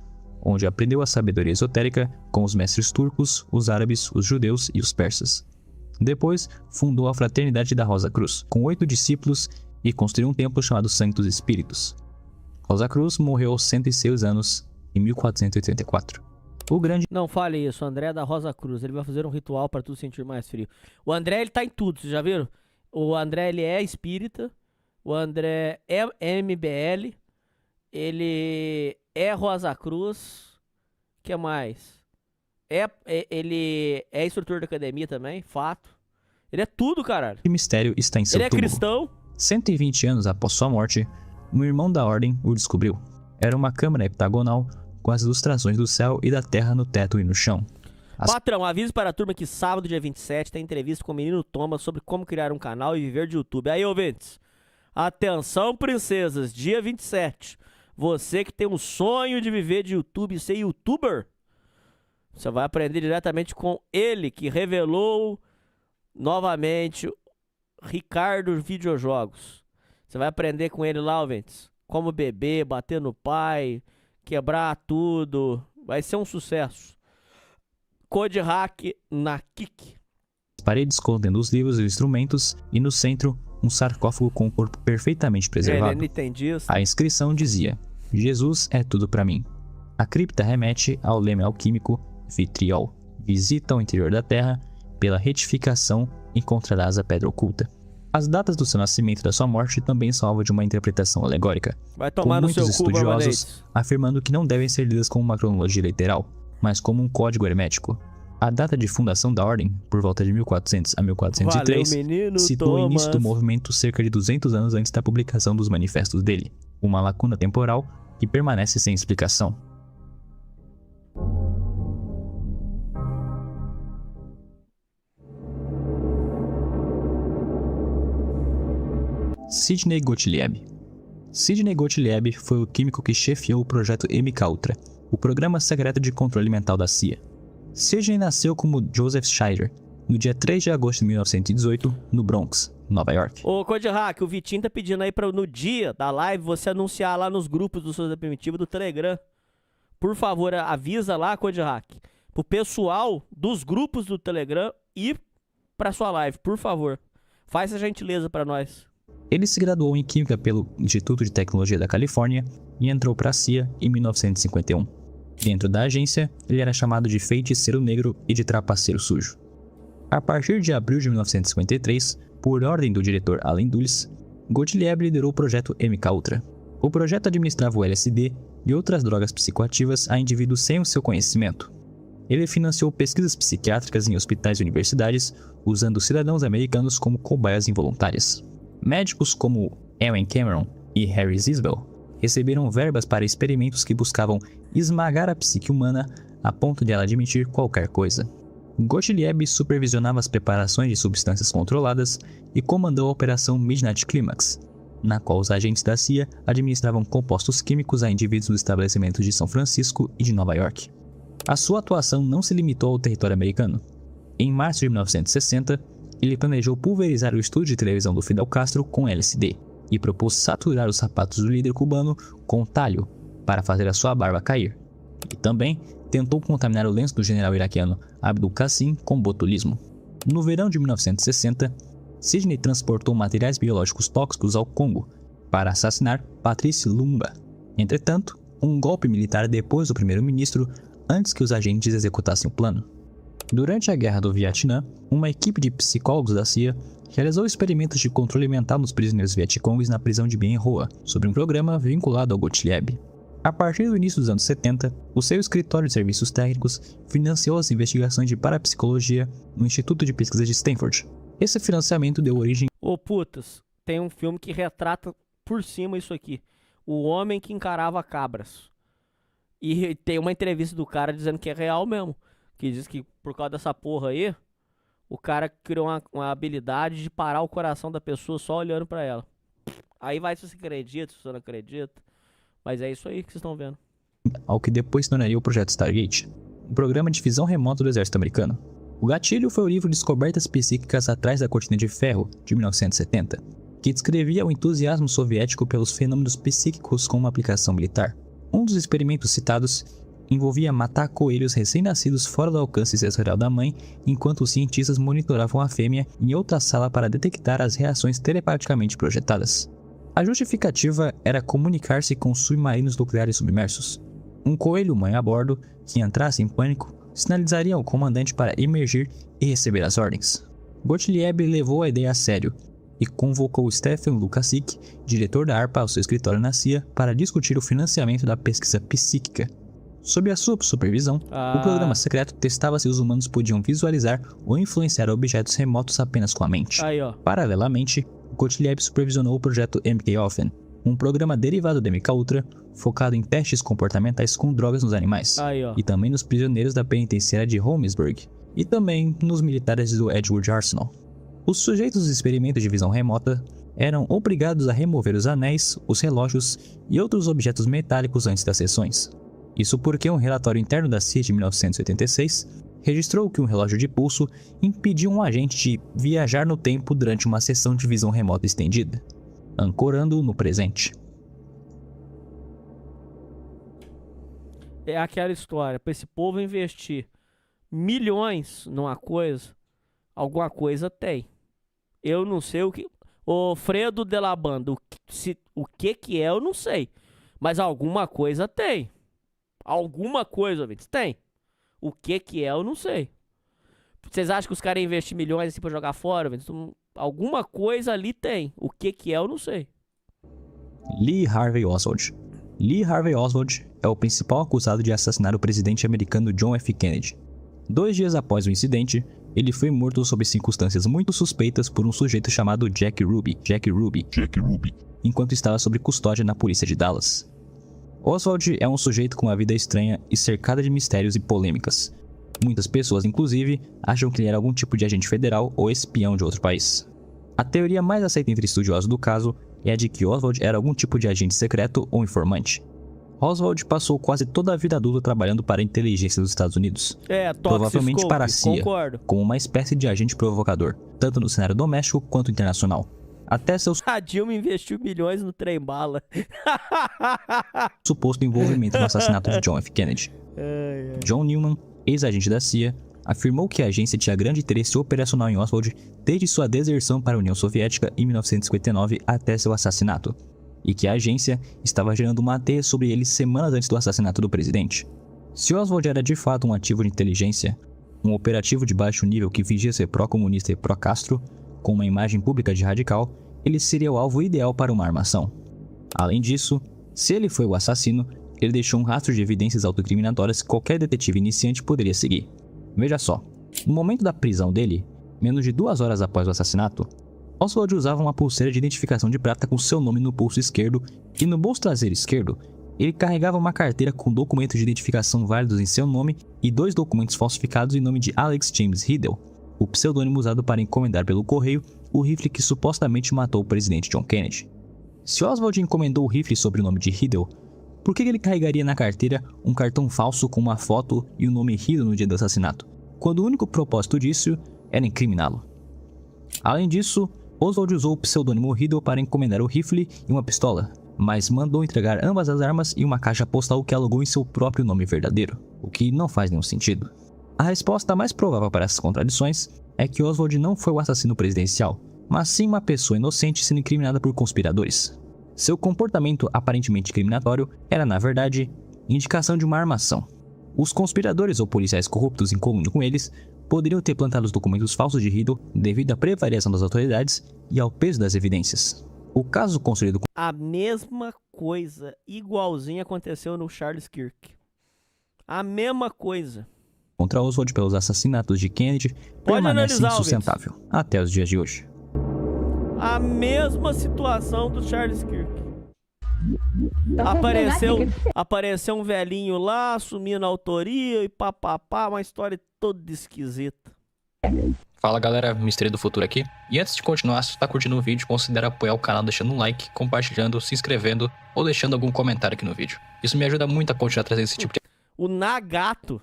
onde aprendeu a sabedoria esotérica com os mestres turcos, os árabes, os judeus e os persas. Depois, fundou a Fraternidade da Rosa Cruz, com 8 discípulos, e construiu um templo chamado Santos Espíritos. Rosacruz morreu aos 106 anos, em 1484. O grande... Não fale isso, o André é da Rosa Cruz, ele vai fazer um ritual para tu sentir mais frio. O André, ele tá em tudo, vocês já viram? O André, ele é espírita, o André é MBL, ele é Rosa Cruz, o que mais? Ele é instrutor da academia também, fato. Ele é tudo, caralho. O mistério está em seu túmulo. Ele é cristão. 120 anos após sua morte, um irmão da ordem o descobriu. Era uma câmara heptagonal com as ilustrações do céu e da terra no teto e no chão. Patrão, aviso para a turma que sábado, dia 27, tem entrevista com o menino Thomas sobre como criar um canal e viver de YouTube. Aí, ouvintes, atenção, princesas, dia 27. Você que tem um sonho de viver de YouTube e ser youtuber, você vai aprender diretamente com ele, que revelou novamente Ricardo Videojogos. Você vai aprender com ele lá, ouvintes, como beber, bater no pai, quebrar tudo. Vai ser um sucesso. Code Hack na Kik. As paredes contendo os livros e instrumentos, e no centro, um sarcófago com o corpo perfeitamente preservado. A inscrição dizia: Jesus é tudo para mim. A cripta remete ao leme alquímico Vitriol. Visita o interior da terra, pela retificação encontrarás a pedra oculta. As datas do seu nascimento e da sua morte também são alvo de uma interpretação alegórica, vai tomar com no muitos seu estudiosos afirmando que não devem ser lidas como uma cronologia literal, mas como um código hermético. A data de fundação da ordem, por volta de 1400 a 1403, citou o início do movimento cerca de 200 anos antes da publicação dos manifestos dele, uma lacuna temporal que permanece sem explicação. Sidney Gottlieb. Sidney Gottlieb foi o químico que chefiou o projeto MKUltra, o programa secreto de controle mental da CIA. Sidney nasceu como Joseph Scheider, no dia 3 de agosto de 1918, no Bronx, Nova York. Ô, Code Hack, o Vitinho tá pedindo aí pra no dia da live você anunciar lá nos grupos do Souza Primitivo do Telegram. Por favor, avisa lá, Code Hack, pro pessoal dos grupos do Telegram e pra sua live, por favor. Faz essa gentileza pra nós. Ele se graduou em Química pelo Instituto de Tecnologia da Califórnia e entrou para a CIA em 1951. Dentro da agência, ele era chamado de feiticeiro negro e de trapaceiro sujo. A partir de abril de 1953, por ordem do diretor Allen Dulles, Gottlieb liderou o projeto MKUltra. O projeto administrava o LSD e outras drogas psicoativas a indivíduos sem o seu conhecimento. Ele financiou pesquisas psiquiátricas em hospitais e universidades, usando cidadãos americanos como cobaias involuntárias. Médicos como Ewen Cameron e Harry Zisbell receberam verbas para experimentos que buscavam esmagar a psique humana a ponto de ela admitir qualquer coisa. Gottlieb supervisionava as preparações de substâncias controladas e comandou a Operação Midnight Climax, na qual os agentes da CIA administravam compostos químicos a indivíduos dos estabelecimentos de São Francisco e de Nova York. A sua atuação não se limitou ao território americano. Em março de 1960, ele planejou pulverizar o estúdio de televisão do Fidel Castro com LSD e propôs saturar os sapatos do líder cubano com talho para fazer a sua barba cair. E também tentou contaminar o lenço do general iraquiano Abdul Qasim com botulismo. No verão de 1960, Sidney transportou materiais biológicos tóxicos ao Congo para assassinar Patrice Lumumba. Entretanto, um golpe militar depois do primeiro-ministro antes que os agentes executassem o plano. Durante a Guerra do Vietnã, uma equipe de psicólogos da CIA realizou experimentos de controle mental nos prisioneiros vietcongues na prisão de Bien Hoa, sobre um programa vinculado ao Gottlieb. A partir do início dos anos 70, o seu escritório de serviços técnicos financiou as investigações de parapsicologia no Instituto de Pesquisa de Stanford. Esse financiamento deu origem... Ô putas, tem um filme que retrata por cima isso aqui. O homem que encarava cabras. E tem uma entrevista do cara dizendo que é real mesmo. Que diz que por causa dessa porra aí, o cara criou uma habilidade de parar o coração da pessoa só olhando pra ela. Aí vai se você acredita, se você não acredita. Mas é isso aí que vocês estão vendo. Ao que depois se tornaria o Projeto Stargate, um programa de visão remota do exército americano. O gatilho foi o livro Descobertas Psíquicas Atrás da Cortina de Ferro, de 1970, que descrevia o entusiasmo soviético pelos fenômenos psíquicos com uma aplicação militar. Um dos experimentos citados envolvia matar coelhos recém-nascidos fora do alcance sensorial da mãe, enquanto os cientistas monitoravam a fêmea em outra sala para detectar as reações telepaticamente projetadas. A justificativa era comunicar-se com submarinos nucleares submersos. Um coelho-mãe a bordo, que entrasse em pânico, sinalizaria ao comandante para emergir e receber as ordens. Gottlieb levou a ideia a sério e convocou Stefan Lukasik, diretor da ARPA, ao seu escritório na CIA, para discutir o financiamento da pesquisa psíquica. Sob a sua supervisão, o programa secreto testava se os humanos podiam visualizar ou influenciar objetos remotos apenas com a mente. Paralelamente, Gottlieb supervisionou o projeto MKOffen, um programa derivado do MKUltra, focado em testes comportamentais com drogas nos animais, e também nos prisioneiros da penitenciária de Holmesburg, e também nos militares do Edgewood Arsenal. Os sujeitos dos experimentos de visão remota eram obrigados a remover os anéis, os relógios e outros objetos metálicos antes das sessões. Isso porque um relatório interno da CIA de 1986 registrou que um relógio de pulso impedia um agente de viajar no tempo durante uma sessão de visão remota estendida, ancorando-o no presente. É aquela história, para esse povo investir milhões numa coisa, alguma coisa tem. Eu não sei o que... Ô Fredo de la Banda, o que é eu não sei, mas alguma coisa tem. Alguma coisa, ouvintes, tem. O que é eu não sei. Vocês acham que os caras investem milhões assim pra jogar fora, ouvintes? Alguma coisa ali tem. O que é eu não sei. Lee Harvey Oswald. Lee Harvey Oswald é o principal acusado de assassinar o presidente americano John F. Kennedy. 2 dias após o incidente, ele foi morto sob circunstâncias muito suspeitas por um sujeito chamado Jack Ruby, enquanto estava sob custódia na polícia de Dallas. Oswald é um sujeito com uma vida estranha e cercada de mistérios e polêmicas. Muitas pessoas, inclusive, acham que ele era algum tipo de agente federal ou espião de outro país. A teoria mais aceita entre estudiosos do caso é a de que Oswald era algum tipo de agente secreto ou informante. Oswald passou quase toda a vida adulta trabalhando para a inteligência dos Estados Unidos, provavelmente para a CIA, como uma espécie de agente provocador, tanto no cenário doméstico quanto internacional. Até seus... A Dilma investiu milhões no trem-bala. suposto envolvimento no assassinato de John F. Kennedy. John Newman, ex-agente da CIA, afirmou que a agência tinha grande interesse operacional em Oswald desde sua deserção para a União Soviética em 1959 até seu assassinato, e que a agência estava gerando uma teia sobre ele semanas antes do assassinato do presidente. Se Oswald era de fato um ativo de inteligência, um operativo de baixo nível que fingia ser pró-comunista e pró-Castro, com uma imagem pública de radical, ele seria o alvo ideal para uma armação. Além disso, se ele foi o assassino, ele deixou um rastro de evidências autocriminatórias que qualquer detetive iniciante poderia seguir. Veja só, no momento da prisão dele, menos de 2 horas após o assassinato, Oswald usava uma pulseira de identificação de prata com seu nome no pulso esquerdo e no bolso traseiro esquerdo, ele carregava uma carteira com documentos de identificação válidos em seu nome e 2 documentos falsificados em nome de Alex James Riddle, o pseudônimo usado para encomendar pelo correio o rifle que supostamente matou o presidente John Kennedy. Se Oswald encomendou o rifle sob o nome de Riddle, por que ele carregaria na carteira um cartão falso com uma foto e o nome Riddle no dia do assassinato, quando o único propósito disso era incriminá-lo? Além disso, Oswald usou o pseudônimo Riddle para encomendar o rifle e uma pistola, mas mandou entregar ambas as armas e uma caixa postal que alugou em seu próprio nome verdadeiro, o que não faz nenhum sentido. A resposta mais provável para essas contradições é que Oswald não foi o assassino presidencial, mas sim uma pessoa inocente sendo incriminada por conspiradores. Seu comportamento aparentemente incriminatório era, na verdade, indicação de uma armação. Os conspiradores ou policiais corruptos em comum com eles poderiam ter plantado os documentos falsos de Riddle devido à prevaricação das autoridades e ao peso das evidências. O caso construído com... A mesma coisa, igualzinho aconteceu no Charles Kirk. A mesma coisa. Contra Oswald pelos assassinatos de Kennedy permanece insustentável até os dias de hoje. A mesma situação do Charles Kirk. Apareceu um velhinho lá, assumindo a autoria e papapá, uma história toda esquisita. Fala galera, Mistério do Futuro aqui. E antes de continuar, se você tá curtindo o vídeo, considere apoiar o canal deixando um like, compartilhando, se inscrevendo ou deixando algum comentário aqui no vídeo. Isso me ajuda muito a continuar trazendo esse tipo de... O Nagato.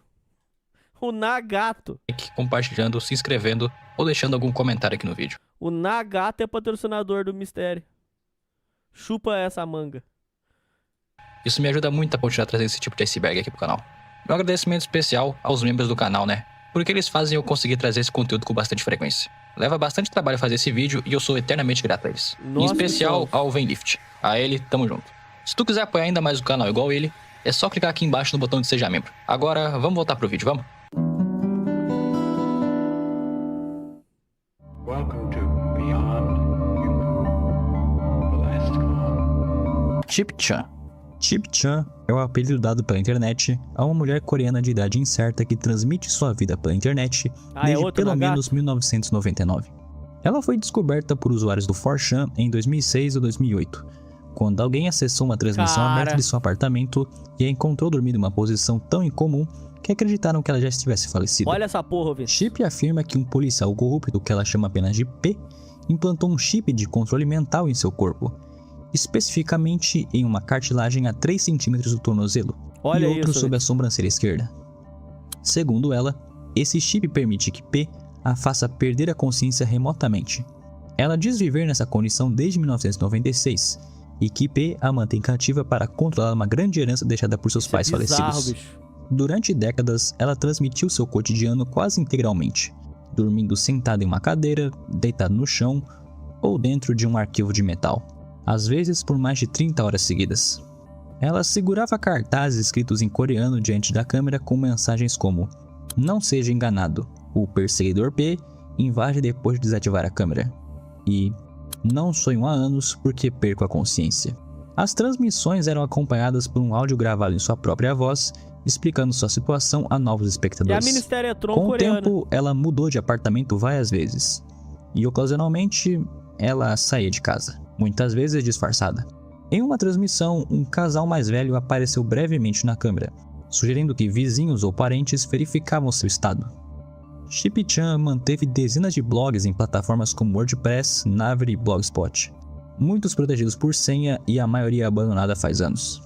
Compartilhando, se inscrevendo ou deixando algum comentário aqui no vídeo. O Nagato é patrocinador do Mistério. Chupa essa manga. Isso me ajuda muito a continuar trazendo esse tipo de iceberg aqui pro canal. Um agradecimento especial aos membros do canal, né? Porque eles fazem eu conseguir trazer esse conteúdo com bastante frequência. Leva bastante trabalho fazer esse vídeo e eu sou eternamente grato a eles. Nossa, em especial ao Venlift. A ele, tamo junto. Se tu quiser apoiar ainda mais o canal igual ele, é só clicar aqui embaixo no botão de Seja Membro. Agora, vamos voltar pro vídeo, vamos? Chip Chan. Chip Chan é o apelido dado pela internet a uma mulher coreana de idade incerta que transmite sua vida pela internet desde pelo menos 1999. Ela foi descoberta por usuários do 4chan em 2006 ou 2008, quando alguém acessou uma transmissão aberta de seu apartamento e a encontrou dormindo em uma posição tão incomum que acreditaram que ela já estivesse falecida. Olha essa porra, velho. Chip afirma que um policial corrupto, que ela chama apenas de P, implantou um chip de controle mental em seu corpo, especificamente em uma cartilagem a 3 centímetros do tornozelo e outro sob a sobrancelha esquerda. Segundo ela, esse chip permite que P a faça perder a consciência remotamente. Ela diz viver nessa condição desde 1996 e que P a mantém cativa para controlar uma grande herança deixada por seus pais falecidos. Bicho. Durante décadas, ela transmitiu seu cotidiano quase integralmente, dormindo sentada em uma cadeira, deitado no chão ou dentro de um arquivo de metal, às vezes por mais de 30 horas seguidas. Ela segurava cartazes escritos em coreano diante da câmera com mensagens como: "Não seja enganado, o perseguidor P invade depois de desativar a câmera", e "Não sonho há anos porque perco a consciência". As transmissões eram acompanhadas por um áudio gravado em sua própria voz, explicando sua situação a novos espectadores. E a Ministério é Com o tempo, ela mudou de apartamento várias vezes, e ocasionalmente ela saía de casa, muitas vezes disfarçada. Em uma transmissão, um casal mais velho apareceu brevemente na câmera, sugerindo que vizinhos ou parentes verificavam seu estado. Chip Chan manteve dezenas de blogs em plataformas como WordPress, Naver e Blogspot, muitos protegidos por senha e a maioria abandonada faz anos.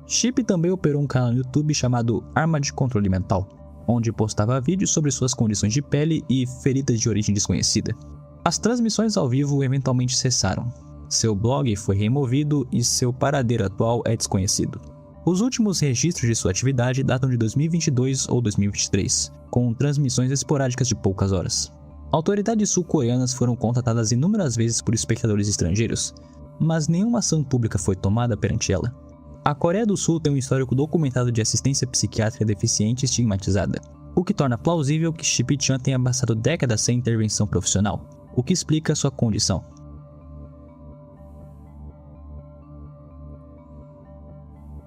Chip também operou um canal no YouTube chamado Arma de Controle Mental, onde postava vídeos sobre suas condições de pele e feridas de origem desconhecida. As transmissões ao vivo eventualmente cessaram. Seu blog foi removido e seu paradeiro atual é desconhecido. Os últimos registros de sua atividade datam de 2022 ou 2023, com transmissões esporádicas de poucas horas. Autoridades sul-coreanas foram contatadas inúmeras vezes por espectadores estrangeiros, mas nenhuma ação pública foi tomada perante ela. A Coreia do Sul tem um histórico documentado de assistência psiquiátrica deficiente e estigmatizada, o que torna plausível que Ship-chan tenha passado décadas sem intervenção profissional, o que explica sua condição.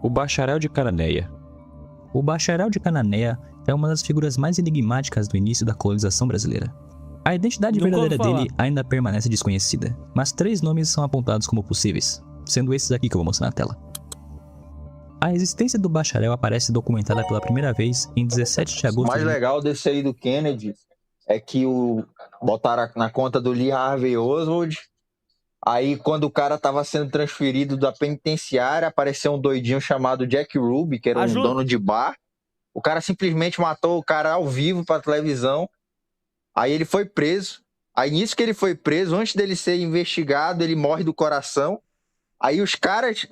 O Bacharel de Cananéia. O Bacharel de Cananéia é uma das figuras mais enigmáticas do início da colonização brasileira. A identidade verdadeira dele ainda permanece desconhecida, mas 3 nomes são apontados como possíveis, sendo esses aqui que eu vou mostrar na tela. A existência do bacharel aparece documentada pela primeira vez em 17 de agosto. O mais legal desse aí do Kennedy é que botaram na conta do Lee Harvey Oswald. Aí, quando o cara tava sendo transferido da penitenciária, apareceu um doidinho chamado Jack Ruby, que era um dono de bar. O cara simplesmente matou o cara ao vivo pra televisão. Aí ele foi preso. Aí, nisso que ele foi preso, antes dele ser investigado, ele morre do coração. Aí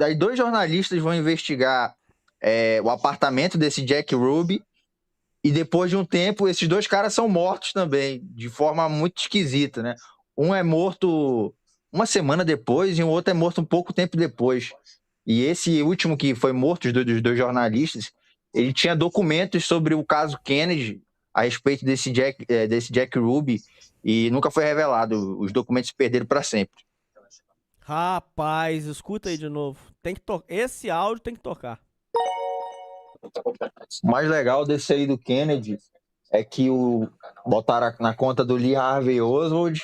aí 2 jornalistas vão investigar o apartamento desse Jack Ruby. E depois de um tempo, esses 2 caras são mortos também, de forma muito esquisita, né? Um é morto uma semana depois e o outro é morto um pouco tempo depois. E esse último que foi morto, dos 2 jornalistas, ele tinha documentos sobre o caso Kennedy a respeito desse Jack Ruby e nunca foi revelado. Os documentos se perderam para sempre. Rapaz, escuta aí de novo. Esse áudio tem que tocar. O mais legal desse aí do Kennedy é que botaram na conta do Lee Harvey Oswald.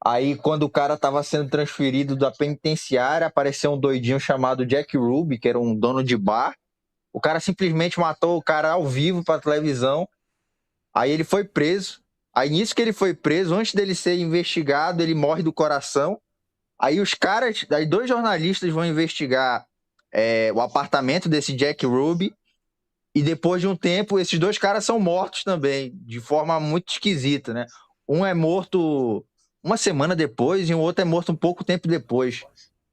Aí, quando o cara tava sendo transferido da penitenciária, apareceu um doidinho chamado Jack Ruby, que era um dono de bar. O cara simplesmente matou o cara ao vivo pra televisão. Aí ele foi preso. Aí, nisso que ele foi preso, antes dele ser investigado, ele morre do coração. Aí aí 2 jornalistas vão investigar o apartamento desse Jack Ruby. E depois de um tempo, esses 2 caras são mortos também, de forma muito esquisita, né? Um é morto uma semana depois e o outro é morto um pouco tempo depois.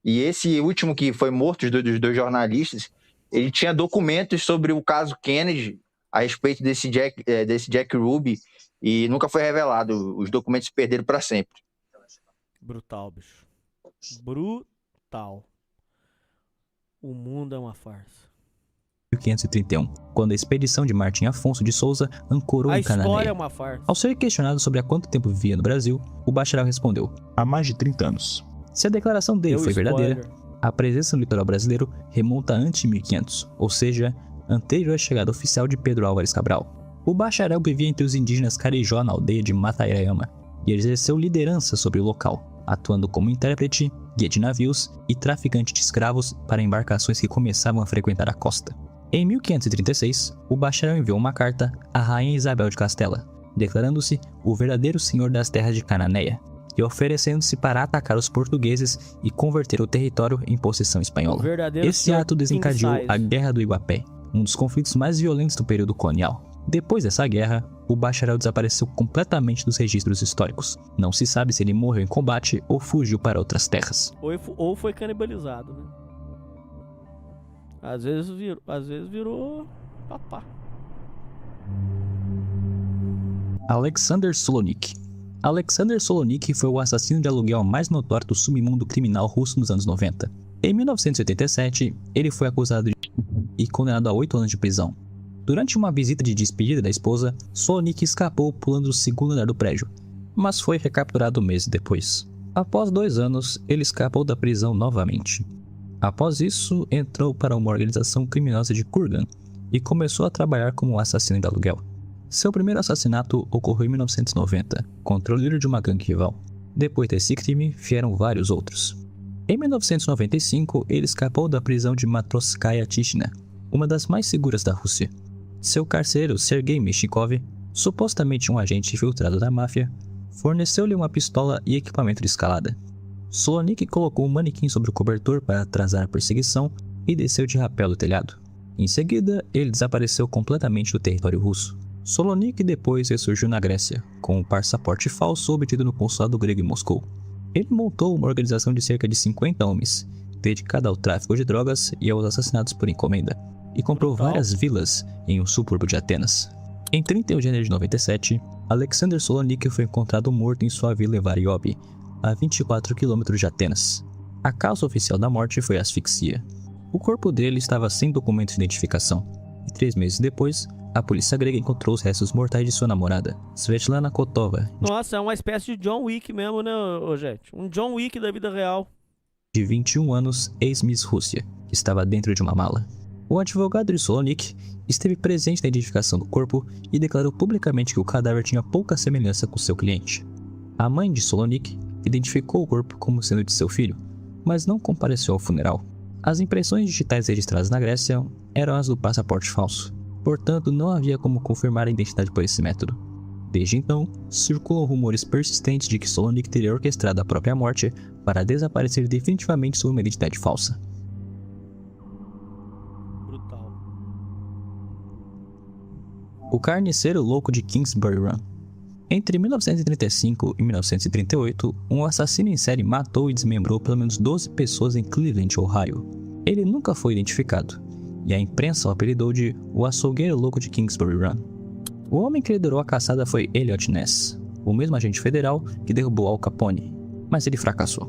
E esse último que foi morto, dos 2 jornalistas, ele tinha documentos sobre o caso Kennedy a respeito desse Jack Ruby e nunca foi revelado. Os documentos se perderam para sempre. Brutal, bicho. Brutal. O mundo é uma farsa. 1531, quando a expedição de Martim Afonso de Souza ancorou em Cananéia. A história é uma farsa. Ao ser questionado sobre há quanto tempo vivia no Brasil, o bacharel respondeu: há mais de 30 anos. Se a declaração dele foi verdadeira, a presença no litoral brasileiro remonta a antes de 1500, ou seja, anterior à chegada oficial de Pedro Álvares Cabral. O bacharel vivia entre os indígenas Carijó na aldeia de Mataiama e exerceu liderança sobre o local, atuando como intérprete, guia de navios e traficante de escravos para embarcações que começavam a frequentar a costa. Em 1536, o bacharel enviou uma carta à rainha Isabel de Castela, declarando-se o verdadeiro senhor das terras de Cananéia e oferecendo-se para atacar os portugueses e converter o território em possessão espanhola. Esse ato desencadeou a Guerra do Iguapé, um dos conflitos mais violentos do período colonial. Depois dessa guerra, o bacharel desapareceu completamente dos registros históricos. Não se sabe se ele morreu em combate ou fugiu para outras terras. Ou foi canibalizado, né? Às vezes virou papá. Alexander Solonik. Alexander Solonik foi o assassino de aluguel mais notório do submundo criminal russo nos anos 90. Em 1987, ele foi acusado e condenado a 8 anos de prisão. Durante uma visita de despedida da esposa, Solonik escapou pulando do 2º andar do prédio, mas foi recapturado meses depois. Após 2 anos, ele escapou da prisão novamente. Após isso, entrou para uma organização criminosa de Kurgan e começou a trabalhar como assassino de aluguel. Seu primeiro assassinato ocorreu em 1990, contra o líder de uma gangue rival. Depois desse crime, vieram vários outros. Em 1995, ele escapou da prisão de Matrosskaya Tishina, uma das mais seguras da Rússia. Seu carcereiro, Sergei Meshikov, supostamente um agente infiltrado da máfia, forneceu-lhe uma pistola e equipamento de escalada. Solonik colocou um manequim sobre o cobertor para atrasar a perseguição e desceu de rapel do telhado. Em seguida, ele desapareceu completamente do território russo. Solonik depois ressurgiu na Grécia, com um passaporte falso obtido no consulado grego em Moscou. Ele montou uma organização de cerca de 50 homens, dedicada ao tráfico de drogas e aos assassinatos por encomenda, e comprou várias vilas em um subúrbio de Atenas. Em 31 de janeiro de 97, Alexander Solonik foi encontrado morto em sua vila Variobi, a 24 km de Atenas. A causa oficial da morte foi asfixia. O corpo dele estava sem documento de identificação, e 3 meses depois, a polícia grega encontrou os restos mortais de sua namorada, Svetlana Kotova. Nossa, é uma espécie de John Wick mesmo, né, gente? Um John Wick da vida real. De 21 anos, ex-Miss Rússia, que estava dentro de uma mala. O advogado de Solonik esteve presente na identificação do corpo e declarou publicamente que o cadáver tinha pouca semelhança com seu cliente. A mãe de Solonik identificou o corpo como sendo de seu filho, mas não compareceu ao funeral. As impressões digitais registradas na Grécia eram as do passaporte falso, portanto não havia como confirmar a identidade por esse método. Desde então, circulam rumores persistentes de que Solonik teria orquestrado a própria morte para desaparecer definitivamente sob uma identidade falsa. Brutal. O carniceiro louco de Kingsbury Run. Entre 1935 e 1938, um assassino em série matou e desmembrou pelo menos 12 pessoas em Cleveland, Ohio. Ele nunca foi identificado, e a imprensa o apelidou de o açougueiro louco de Kingsbury Run. O homem que liderou a caçada foi Elliot Ness, o mesmo agente federal que derrubou Al Capone, mas ele fracassou.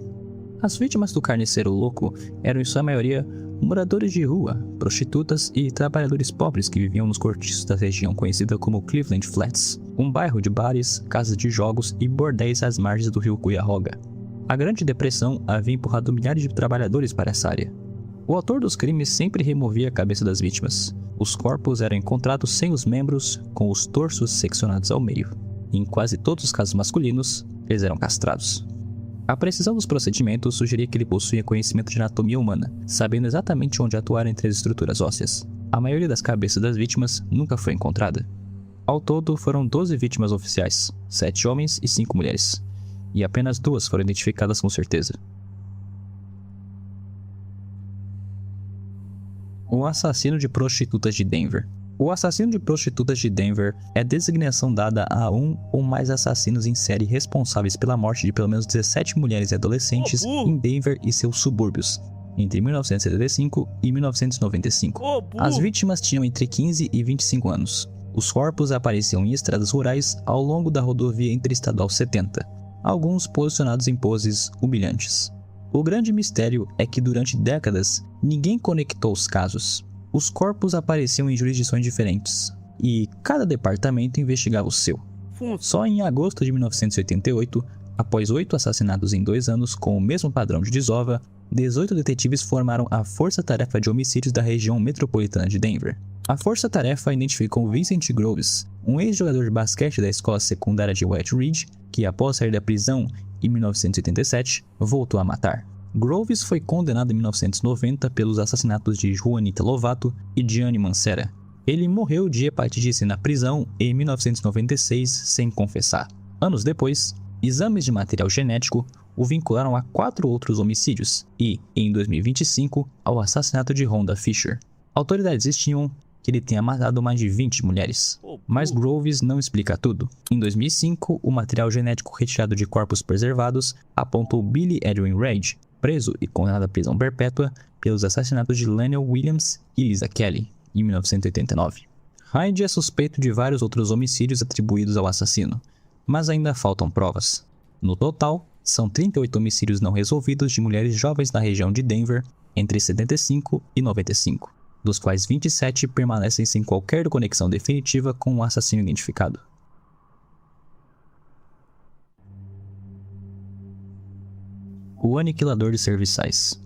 As vítimas do carniceiro louco eram em sua maioria moradores de rua, prostitutas e trabalhadores pobres que viviam nos cortiços da região conhecida como Cleveland Flats, um bairro de bares, casas de jogos e bordéis às margens do rio Cuyahoga. A Grande Depressão havia empurrado milhares de trabalhadores para essa área. O autor dos crimes sempre removia a cabeça das vítimas. Os corpos eram encontrados sem os membros, com os torsos seccionados ao meio. Em quase todos os casos masculinos, eles eram castrados. A precisão dos procedimentos sugeria que ele possuía conhecimento de anatomia humana, sabendo exatamente onde atuar entre as estruturas ósseas. A maioria das cabeças das vítimas nunca foi encontrada. Ao todo, foram 12 vítimas oficiais, 7 homens e 5 mulheres, e apenas 2 foram identificadas com certeza. O assassino de prostitutas de Denver. O assassino de prostitutas de Denver é a designação dada a um ou mais assassinos em série responsáveis pela morte de pelo menos 17 mulheres e adolescentes em Denver e seus subúrbios, entre 1975 e 1995. As vítimas tinham entre 15 e 25 anos. Os corpos apareciam em estradas rurais ao longo da rodovia interestadual 70, alguns posicionados em poses humilhantes. O grande mistério é que durante décadas ninguém conectou os casos. Os corpos apareciam em jurisdições diferentes, e cada departamento investigava o seu. Só em agosto de 1988, após 8 assassinatos em 2 anos com o mesmo padrão de desova, 18 detetives formaram a Força Tarefa de Homicídios da região metropolitana de Denver. A Força Tarefa identificou Vincent Groves, um ex-jogador de basquete da escola secundária de West Ridge, que após sair da prisão em 1987, voltou a matar. Groves foi condenado em 1990 pelos assassinatos de Juanita Lovato e Gianni Mancera. Ele morreu de hepatite C na prisão em 1996 sem confessar. Anos depois, exames de material genético o vincularam a 4 outros homicídios e, em 2025, ao assassinato de Rhonda Fisher. Autoridades estimam que ele tenha matado mais de 20 mulheres. Mas Groves não explica tudo. Em 2005, o material genético retirado de corpos preservados apontou Billy Edwin Reid, preso e condenado à prisão perpétua pelos assassinatos de Lionel Williams e Lisa Kelly, em 1989. Hyde é suspeito de vários outros homicídios atribuídos ao assassino, mas ainda faltam provas. No total, são 38 homicídios não resolvidos de mulheres jovens na região de Denver entre 75 e 95, dos quais 27 permanecem sem qualquer conexão definitiva com o assassino identificado. O aniquilador de serviçais.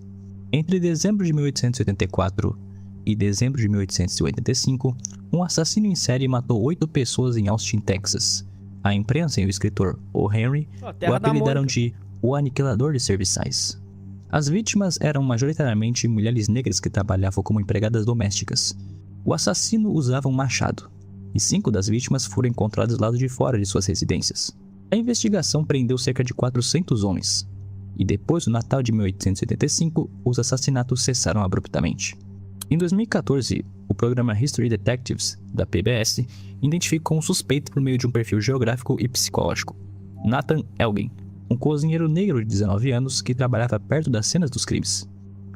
Entre dezembro de 1884 e dezembro de 1885, um assassino em série matou 8 pessoas em Austin, Texas. A imprensa e o escritor O. Henry o apelidaram de o aniquilador de serviçais. As vítimas eram majoritariamente mulheres negras que trabalhavam como empregadas domésticas. O assassino usava um machado, e 5 das vítimas foram encontradas do lado de fora de suas residências. A investigação prendeu cerca de 400 homens, e depois do Natal de 1885, os assassinatos cessaram abruptamente. Em 2014, o programa History Detectives, da PBS, identificou um suspeito por meio de um perfil geográfico e psicológico. Nathan Elgin, um cozinheiro negro de 19 anos que trabalhava perto das cenas dos crimes.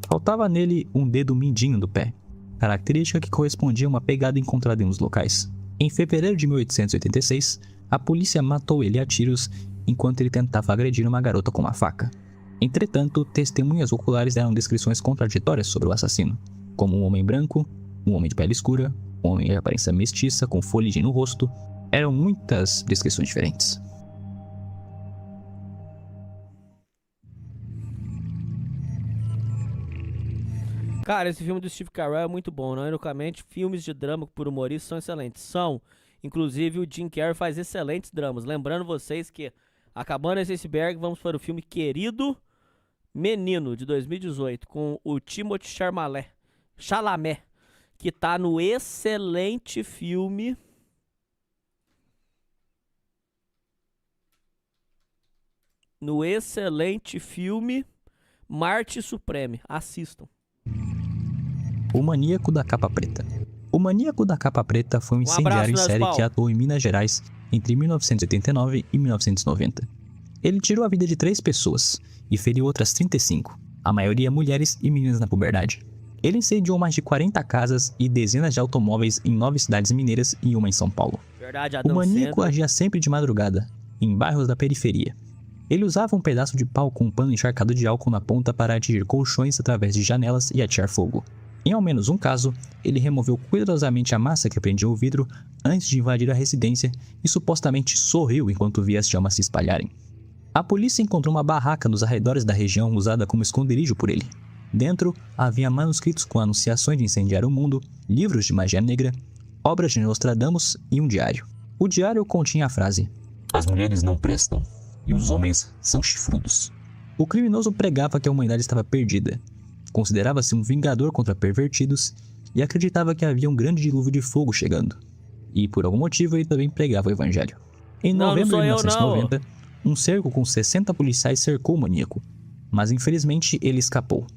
Faltava nele um dedo mindinho do pé, característica que correspondia a uma pegada encontrada em uns locais. Em fevereiro de 1886, a polícia matou ele a tiros enquanto ele tentava agredir uma garota com uma faca. Entretanto, testemunhas oculares deram descrições contraditórias sobre o assassino, como um homem branco, um homem de pele escura, um homem de aparência mestiça com fuligem no rosto. Eram muitas descrições diferentes. Cara, esse filme do Steve Carell é muito bom, né? Ironicamente, filmes de drama por humoristas são excelentes. São. Inclusive, o Jim Carrey faz excelentes dramas. Lembrando vocês que, acabando esse iceberg, vamos para o filme Querido Menino, de 2018, com o Timothée Chalamet, que tá no excelente filme... Marte Supreme. Assistam. O Maníaco da Capa Preta. O Maníaco da Capa Preta foi um incendiário em série que atuou em Minas Gerais entre 1989 e 1990. Ele tirou a vida de 3 pessoas e feriu outras 35, a maioria mulheres e meninas na puberdade. Ele incendiou mais de 40 casas e dezenas de automóveis em 9 cidades mineiras e uma em São Paulo. Verdade, o maníaco agia sempre de madrugada, em bairros da periferia. Ele usava um pedaço de pau com um pano encharcado de álcool na ponta para atingir colchões através de janelas e atear fogo. Em ao menos um caso, ele removeu cuidadosamente a massa que prendia o vidro antes de invadir a residência e supostamente sorriu enquanto via as chamas se espalharem. A polícia encontrou uma barraca nos arredores da região usada como esconderijo por ele. Dentro, havia manuscritos com anunciações de incendiar o mundo, livros de magia negra, obras de Nostradamus e um diário. O diário continha a frase: "As mulheres não prestam, e os homens são chifrudos." O criminoso pregava que a humanidade estava perdida, considerava-se um vingador contra pervertidos e acreditava que havia um grande dilúvio de fogo chegando. E por algum motivo ele também pregava o evangelho. Em novembro de 1990, um cerco com 60 policiais cercou o maníaco, mas infelizmente ele escapou.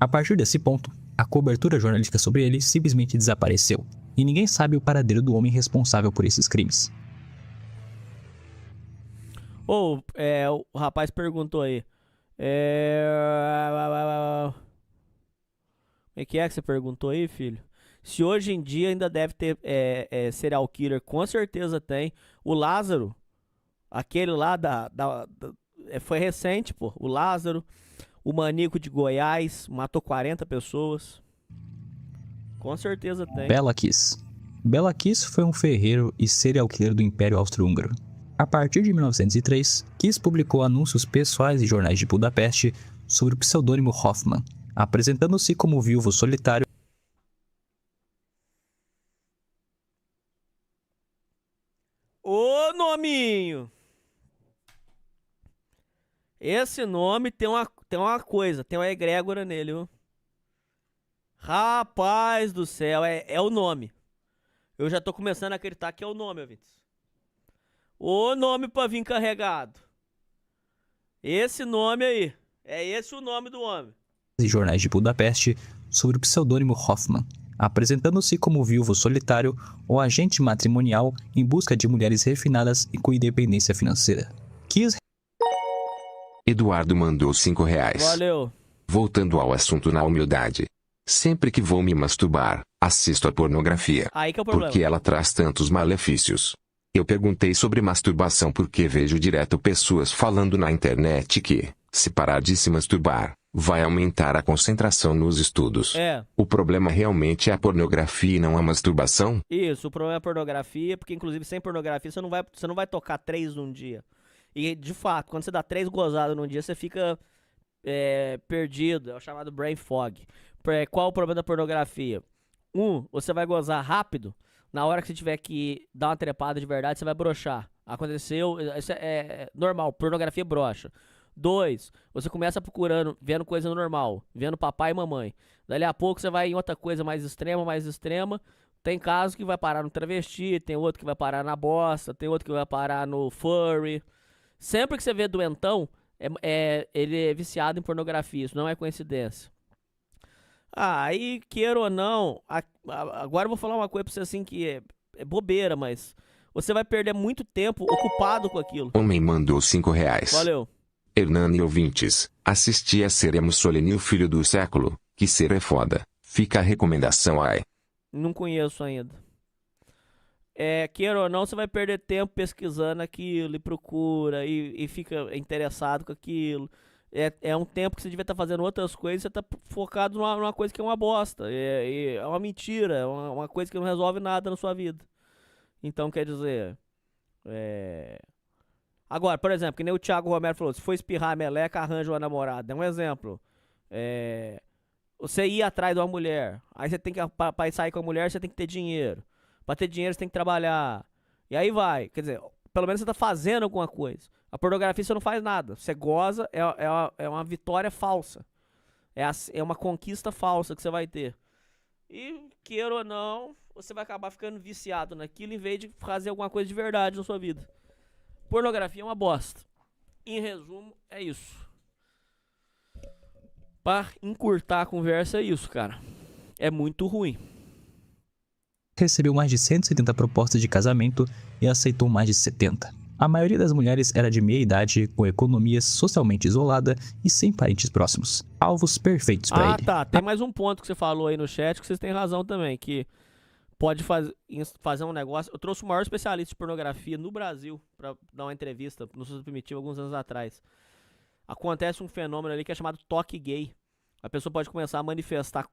A partir desse ponto, a cobertura jornalística sobre ele simplesmente desapareceu, e ninguém sabe o paradeiro do homem responsável por esses crimes. O rapaz perguntou aí. Como é que você perguntou aí, filho? Se hoje em dia ainda deve ter serial killer, com certeza tem. O Lázaro, aquele lá foi recente, pô. O Lázaro, o maníaco de Goiás, matou 40 pessoas. Com certeza tem. Bela Kiss. Bela Kiss foi um ferreiro e serial killer do Império Austro-Húngaro. A partir de 1903, Kiss publicou anúncios pessoais em jornais de Budapeste sobre o pseudônimo Hoffman, apresentando-se como viúvo solitário. Ô nominho! Esse nome tem uma coisa, tem uma egrégora nele, viu? Rapaz do céu, é o nome. Eu já tô começando a acreditar que é o nome, ouvintes. O nome pra vir carregado. Esse nome aí. É esse o nome do homem. E jornais de Budapeste sobre o pseudônimo Hoffman, apresentando-se como viúvo solitário ou agente matrimonial em busca de mulheres refinadas e com independência financeira. Kiss... Eduardo mandou R$5. Valeu. Voltando ao assunto na humildade. Sempre que vou me masturbar, assisto a pornografia. Aí que é o problema. Porque ela traz tantos malefícios. Eu perguntei sobre masturbação porque vejo direto pessoas falando na internet que, se parar de se masturbar, vai aumentar a concentração nos estudos. O problema realmente é a pornografia e não a masturbação? Isso, o problema é a pornografia, porque inclusive sem pornografia você não vai tocar 3 num dia. E de fato, quando você dá 3 gozadas num dia, você fica perdido, é o chamado brain fog. Qual o problema da pornografia? Você vai gozar rápido. Na hora que você tiver que dar uma trepada de verdade, você vai broxar. Aconteceu, isso é normal, pornografia broxa. 2, você começa procurando, vendo coisa normal, vendo papai e mamãe. Dali a pouco você vai em outra coisa mais extrema. Tem casos que vai parar no travesti, tem outro que vai parar na bosta, tem outro que vai parar no furry. Sempre que você vê doentão, ele é viciado em pornografia, isso não é coincidência. Aí, queira ou não, agora eu vou falar uma coisa pra você assim que é bobeira, mas você vai perder muito tempo ocupado com aquilo. Homem mandou R$5. Valeu. Hernani ouvintes, assisti a série Mussolini, o Filho do Século. Que ser é foda. Fica a recomendação aí. Não conheço ainda. Queira ou não, você vai perder tempo pesquisando aquilo e procura e fica interessado com aquilo. É um tempo que você devia estar fazendo outras coisas, você está focado numa coisa que é uma bosta. É uma mentira, é uma coisa que não resolve nada na sua vida. Então, quer dizer... Agora, por exemplo, que nem o Thiago Romero falou, se for espirrar a meleca, arranja uma namorada. É um exemplo. Você ir atrás de uma mulher, aí você tem que, pra sair com a mulher, você tem que ter dinheiro. Pra ter dinheiro, você tem que trabalhar. E aí vai. Quer dizer, pelo menos você tá fazendo alguma coisa. A pornografia você não faz nada. Você goza, é uma vitória falsa. É uma conquista falsa que você vai ter. E, queira ou não, você vai acabar ficando viciado naquilo em vez de fazer alguma coisa de verdade na sua vida. Pornografia é uma bosta. Em resumo, é isso. Pra encurtar a conversa é isso, cara. É muito ruim. Recebeu mais de 170 propostas de casamento e aceitou mais de 70. A maioria das mulheres era de meia idade, com economia socialmente isolada e sem parentes próximos. Alvos perfeitos para ele. Tá. Tem mais um ponto que você falou aí no chat que vocês têm razão também, que pode fazer um negócio. Eu trouxe o maior especialista de pornografia no Brasil pra dar uma entrevista no Sul Primitivo alguns anos atrás. Acontece um fenômeno ali que é chamado toque gay. A pessoa pode começar a manifestar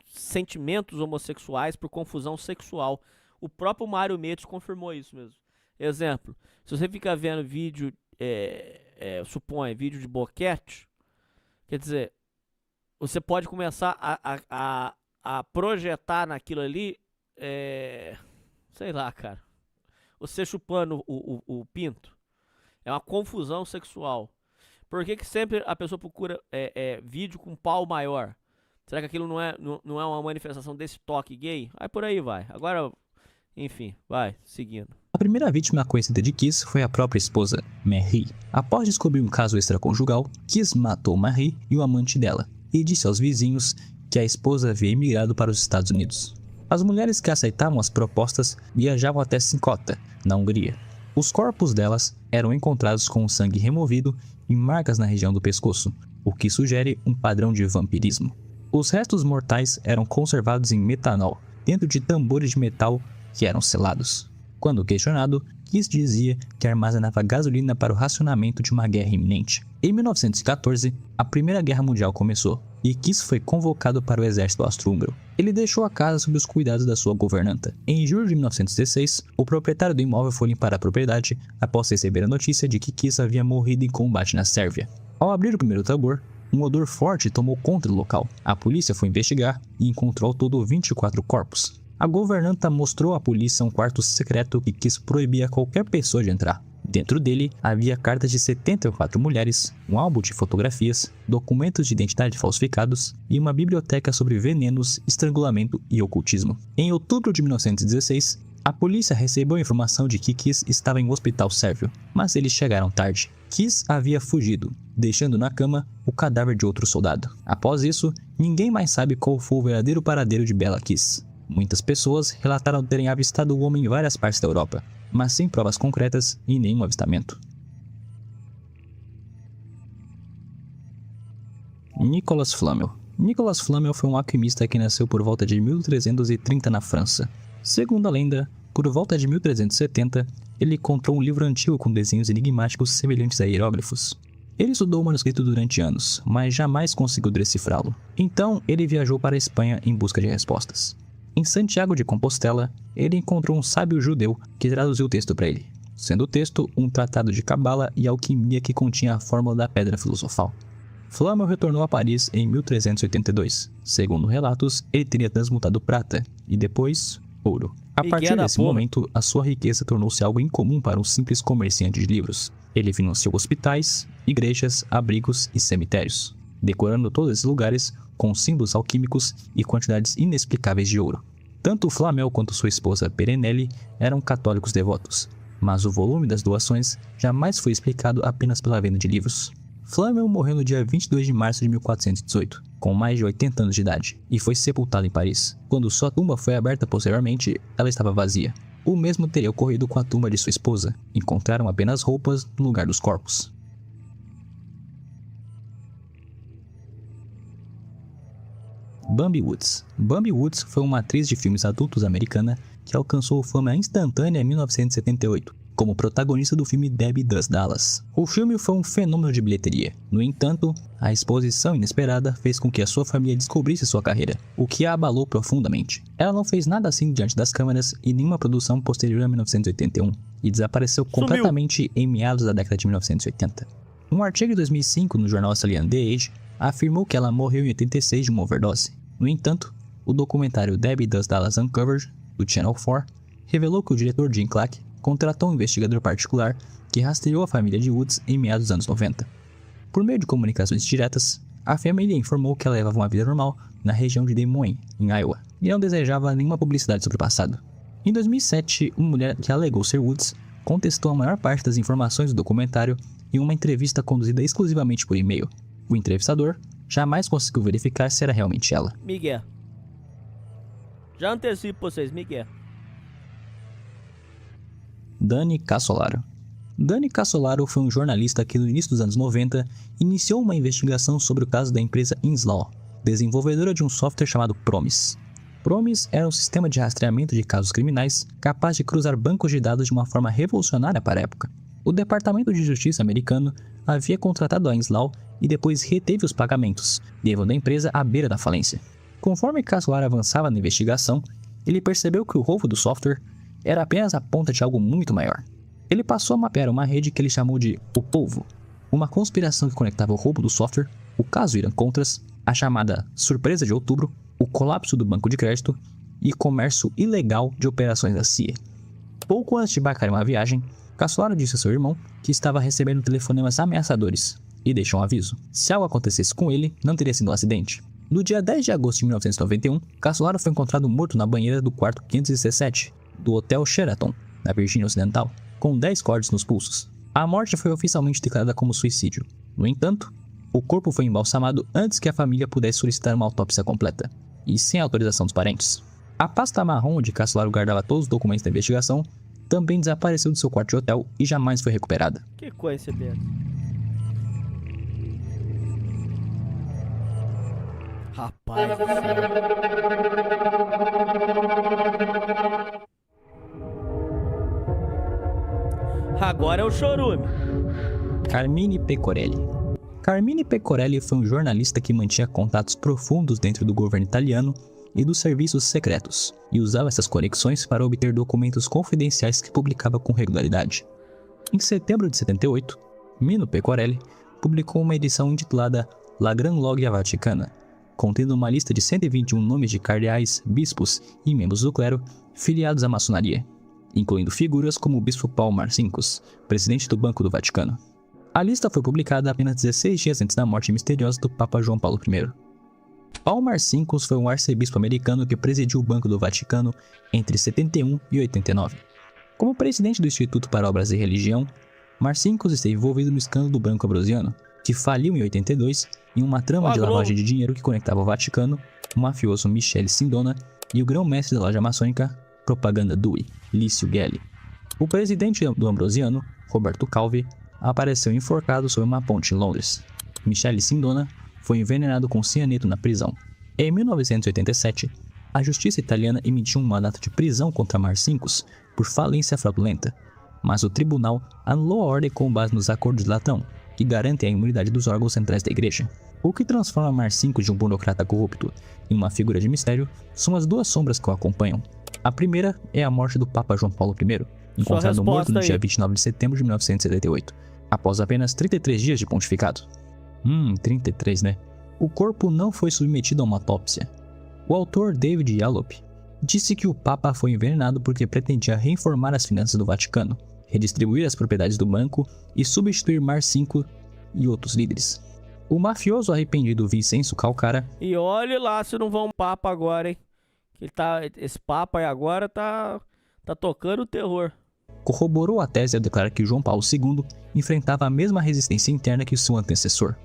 sentimentos homossexuais por confusão sexual. O próprio Mário Metz confirmou isso mesmo. Exemplo, se você fica vendo vídeo, vídeo de boquete, quer dizer, você pode começar a projetar naquilo ali, sei lá, cara, você chupando o pinto. É uma confusão sexual. Por que sempre a pessoa procura vídeo com pau maior? Será que aquilo não é uma manifestação desse toque gay? Aí por aí vai. Agora, enfim, vai, seguindo. A primeira vítima conhecida de Kiss foi a própria esposa, Marie. Após descobrir um caso extraconjugal, Kiss matou Marie e o amante dela, e disse aos vizinhos que a esposa havia emigrado para os Estados Unidos. As mulheres que aceitavam as propostas viajavam até Sincota, na Hungria. Os corpos delas eram encontrados com o sangue removido e marcas na região do pescoço, o que sugere um padrão de vampirismo. Os restos mortais eram conservados em metanol, dentro de tambores de metal que eram selados. Quando questionado, Kiss dizia que armazenava gasolina para o racionamento de uma guerra iminente. Em 1914, a Primeira Guerra Mundial começou, e Kiss foi convocado para o exército austro-húngaro. Ele deixou a casa sob os cuidados da sua governanta. Em julho de 1916, o proprietário do imóvel foi limpar a propriedade após receber a notícia de que Kiss havia morrido em combate na Sérvia. Ao abrir o primeiro tambor, um odor forte tomou conta do local. A polícia foi investigar e encontrou ao todo 24 corpos. A governanta mostrou à polícia um quarto secreto que Kiss proibia qualquer pessoa de entrar. Dentro dele havia cartas de 74 mulheres, um álbum de fotografias, documentos de identidade falsificados e uma biblioteca sobre venenos, estrangulamento e ocultismo. Em outubro de 1916, a polícia recebeu a informação de que Kiss estava em um hospital sérvio, mas eles chegaram tarde. Kiss havia fugido, deixando na cama o cadáver de outro soldado. Após isso, ninguém mais sabe qual foi o verdadeiro paradeiro de Bela Kiss. Muitas pessoas relataram terem avistado o homem em várias partes da Europa, mas sem provas concretas e nenhum avistamento. Nicolas Flamel. Nicolas Flamel foi um alquimista que nasceu por volta de 1330 na França. Segundo a lenda, por volta de 1370, ele encontrou um livro antigo com desenhos enigmáticos semelhantes a hieróglifos. Ele estudou o manuscrito durante anos, mas jamais conseguiu decifrá-lo. Então, ele viajou para a Espanha em busca de respostas. Em Santiago de Compostela, ele encontrou um sábio judeu que traduziu o texto para ele, sendo o texto um tratado de cabala e alquimia que continha a fórmula da pedra filosofal. Flamel retornou a Paris em 1382. Segundo relatos, ele teria transmutado prata e depois ouro. A partir desse momento, a sua riqueza tornou-se algo incomum para um simples comerciante de livros. Ele financiou hospitais, igrejas, abrigos e cemitérios, decorando todos esses lugares com símbolos alquímicos e quantidades inexplicáveis de ouro. Tanto Flamel quanto sua esposa Perenelle eram católicos devotos, mas o volume das doações jamais foi explicado apenas pela venda de livros. Flamel morreu no dia 22 de março de 1418, com mais de 80 anos de idade, e foi sepultado em Paris. Quando sua tumba foi aberta posteriormente, ela estava vazia. O mesmo teria ocorrido com a tumba de sua esposa. Encontraram apenas roupas no lugar dos corpos. Bambi Woods. Bambi Woods foi uma atriz de filmes adultos americana que alcançou fama instantânea em 1978, como protagonista do filme Debbie Does Dallas. O filme foi um fenômeno de bilheteria. No entanto, a exposição inesperada fez com que a sua família descobrisse sua carreira, o que a abalou profundamente. Ela não fez nada assim diante das câmeras em nenhuma produção posterior a 1981, e desapareceu completamente em meados da década de 1980. Um artigo de 2005 no jornal australiano The Age afirmou que ela morreu em 86 de uma overdose. No entanto, o documentário Debbie Does Dallas Uncovered, do Channel 4, revelou que o diretor Jim Clark contratou um investigador particular que rastreou a família de Woods em meados dos anos 90. Por meio de comunicações diretas, a família informou que ela levava uma vida normal na região de Des Moines, em Iowa, e não desejava nenhuma publicidade sobre o passado. Em 2007, uma mulher que alegou ser Woods contestou a maior parte das informações do documentário em uma entrevista conduzida exclusivamente por e-mail. O entrevistador jamais conseguiu verificar se era realmente ela. Miguel. Já antecipo vocês, Miguel. Dani Cassolaro. Dani Cassolaro foi um jornalista que no início dos anos 90 iniciou uma investigação sobre o caso da empresa Inslaw, desenvolvedora de um software chamado Promise. Promise era um sistema de rastreamento de casos criminais capaz de cruzar bancos de dados de uma forma revolucionária para a época. O Departamento de Justiça americano havia contratado a Inslaw e depois reteve os pagamentos, levando a empresa à beira da falência. Conforme Cassolaro avançava na investigação, ele percebeu que o roubo do software era apenas a ponta de algo muito maior. Ele passou a mapear uma rede que ele chamou de O Polvo, uma conspiração que conectava o roubo do software, o caso Irã-Contras, a chamada Surpresa de Outubro, o colapso do banco de crédito e comércio ilegal de operações da CIA. Pouco antes de embarcar em uma viagem, Cassolaro disse a seu irmão que estava recebendo telefonemas ameaçadores e deixou um aviso. Se algo acontecesse com ele, não teria sido um acidente. No dia 10 de agosto de 1991, Cassolaro foi encontrado morto na banheira do quarto 517 do Hotel Sheraton, na Virgínia Ocidental, com 10 cortes nos pulsos. A morte foi oficialmente declarada como suicídio. No entanto, o corpo foi embalsamado antes que a família pudesse solicitar uma autópsia completa, e sem autorização dos parentes. A pasta marrom onde Cassolaro guardava todos os documentos da investigação também desapareceu do seu quarto de hotel e jamais foi recuperada. Que coincidência. Rapaz. Agora é o chorume. Carmine Pecorelli. Carmine Pecorelli foi um jornalista que mantinha contatos profundos dentro do governo italiano e dos serviços secretos, e usava essas conexões para obter documentos confidenciais que publicava com regularidade. Em setembro de 78, Mino Pecorelli publicou uma edição intitulada La Gran Logia Vaticana, contendo uma lista de 121 nomes de cardeais, bispos e membros do clero filiados à maçonaria, incluindo figuras como o bispo Paul Marcinkus, presidente do Banco do Vaticano. A lista foi publicada apenas 16 dias antes da morte misteriosa do Papa João Paulo I. Paul Marcinkus foi um arcebispo americano que presidiu o Banco do Vaticano entre 71 e 89. Como presidente do Instituto para Obras e Religião, Marcinkus esteve envolvido no escândalo do Banco Ambrosiano, que faliu em 82 em uma trama de lavagem de dinheiro que conectava o Vaticano, o mafioso Michele Sindona e o grão-mestre da loja maçônica Propaganda Dui, Lício Gelli. O presidente do Ambrosiano, Roberto Calvi, apareceu enforcado sob uma ponte em Londres. Michele Sindona foi envenenado com cianeto na prisão. Em 1987, a justiça italiana emitiu um mandato de prisão contra Marcinkus por falência fraudulenta, mas o tribunal anulou a ordem com base nos Acordos de Latão, que garantem a imunidade dos órgãos centrais da igreja. O que transforma Marcinkus de um burocrata corrupto em uma figura de mistério são as duas sombras que o acompanham. A primeira é a morte do Papa João Paulo I, encontrado morto no dia 29 de setembro de 1978, após apenas 33 dias de pontificado. 33, né? O corpo não foi submetido a uma autópsia. O autor David Yallop disse que o Papa foi envenenado porque pretendia reformar as finanças do Vaticano, redistribuir as propriedades do banco e substituir Marcinkus e outros líderes. O mafioso arrependido Vincenzo Calcara... E olhe lá se não vão Papa agora, hein? Esse Papa aí agora tá tocando o terror. Corroborou a tese ao declarar que João Paulo II enfrentava a mesma resistência interna que o seu antecessor.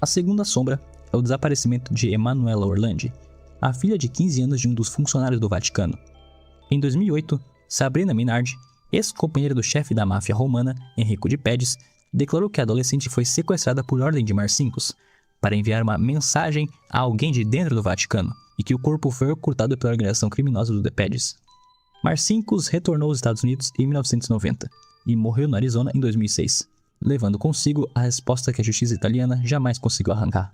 A segunda sombra é o desaparecimento de Emanuela Orlandi, a filha de 15 anos de um dos funcionários do Vaticano. Em 2008, Sabrina Minardi, ex-companheira do chefe da máfia romana, Enrico de Pédiz, declarou que a adolescente foi sequestrada por ordem de Marcinkus para enviar uma mensagem a alguém de dentro do Vaticano e que o corpo foi ocultado pela organização criminosa do The Pedis. Marcinkus retornou aos Estados Unidos em 1990 e morreu no Arizona em 2006, levando consigo a resposta que a justiça italiana jamais conseguiu arrancar.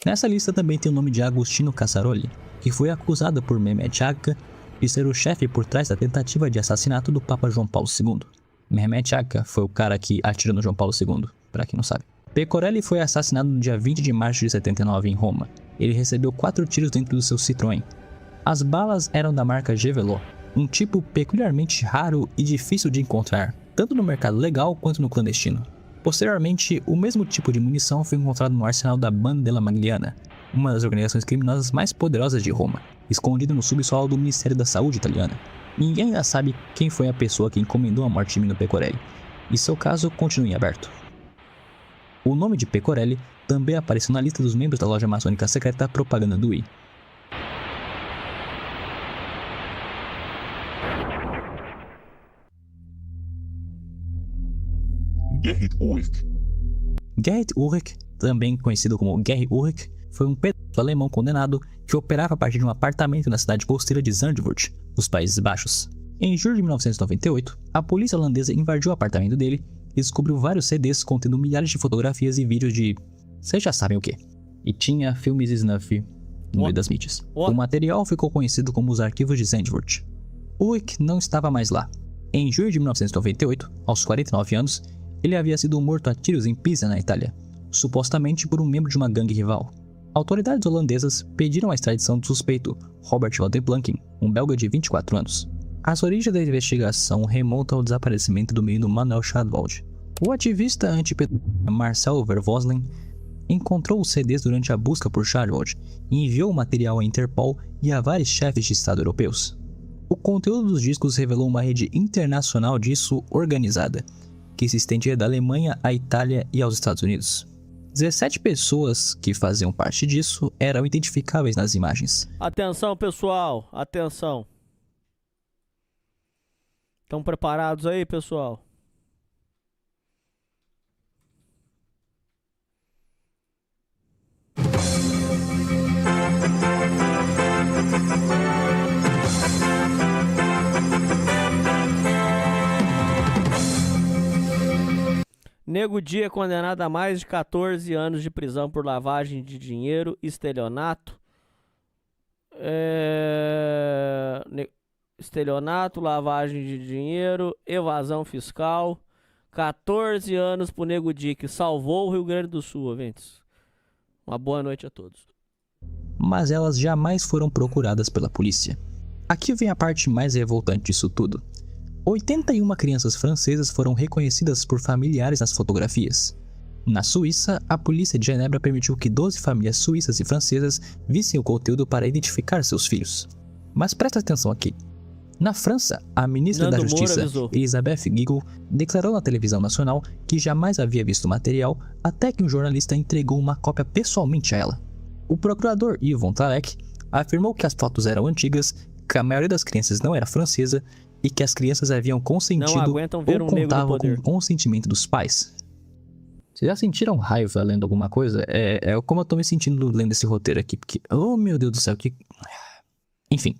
Nessa lista também tem o nome de Agostino Casaroli, que foi acusado por Mehmet Agca de ser o chefe por trás da tentativa de assassinato do Papa João Paulo II. Mehmet Agca foi o cara que atirou no João Paulo II, para quem não sabe. Pecorelli foi assassinado no dia 20 de março de 79 em Roma. Ele recebeu 4 tiros dentro do seu Citroën. As balas eram da marca Gevelot, um tipo peculiarmente raro e difícil de encontrar, tanto no mercado legal quanto no clandestino. Posteriormente, o mesmo tipo de munição foi encontrado no arsenal da Banda della Magliana, uma das organizações criminosas mais poderosas de Roma, escondido no subsolo do Ministério da Saúde italiano. Ninguém ainda sabe quem foi a pessoa que encomendou a morte de Mino Pecorelli, e seu caso continua em aberto. O nome de Pecorelli também apareceu na lista dos membros da loja maçônica secreta Propaganda Dui. Gerrit Ulrich. Gerrit Ulrich, também conhecido como Gerrit Ulrich, foi um pedófilo alemão condenado que operava a partir de um apartamento na cidade costeira de Zandvoort, nos Países Baixos. Em julho de 1998, a polícia holandesa invadiu o apartamento dele e descobriu vários CDs contendo milhares de fotografias e vídeos de... vocês já sabem o que. E tinha filmes snuff no meio das mídias. O material ficou conhecido como os arquivos de Zandvoort. Ulrich não estava mais lá. Em julho de 1998, aos 49 anos, ele havia sido morto a tiros em Pisa, na Itália, supostamente por um membro de uma gangue rival. Autoridades holandesas pediram a extradição do suspeito, Robert van den Planken, um belga de 24 anos. As origens da investigação remontam ao desaparecimento do menino Manuel Schadwald. O ativista antipedófilo Marcel Vervoslin encontrou os CDs durante a busca por Schadwald e enviou o material à Interpol e a vários chefes de Estado europeus. O conteúdo dos discos revelou uma rede internacional disso organizada, que se estendia da Alemanha à Itália e aos Estados Unidos. 17 pessoas que faziam parte disso eram identificáveis nas imagens. Atenção, pessoal, atenção. Estão preparados aí, pessoal? Nego Di é condenado a mais de 14 anos de prisão por lavagem de dinheiro, estelionato. Estelionato, lavagem de dinheiro, evasão fiscal. 14 anos pro Nego Di, que salvou o Rio Grande do Sul, ouvintes. Uma boa noite a todos. Mas elas jamais foram procuradas pela polícia. Aqui vem a parte mais revoltante disso tudo. 81 crianças francesas foram reconhecidas por familiares nas fotografias. Na Suíça, a polícia de Genebra permitiu que 12 famílias suíças e francesas vissem o conteúdo para identificar seus filhos. Mas presta atenção aqui. Na França, a ministra da Justiça, Elisabeth Guigou, declarou na televisão nacional que jamais havia visto o material até que um jornalista entregou uma cópia pessoalmente a ela. O procurador Yves von Tarek afirmou que as fotos eram antigas, que a maioria das crianças não era francesa e que as crianças haviam consentido ou contavam com o consentimento dos pais. Vocês já sentiram raiva lendo alguma coisa? É como eu tô me sentindo lendo esse roteiro aqui, porque... oh, meu Deus do céu, que... Enfim.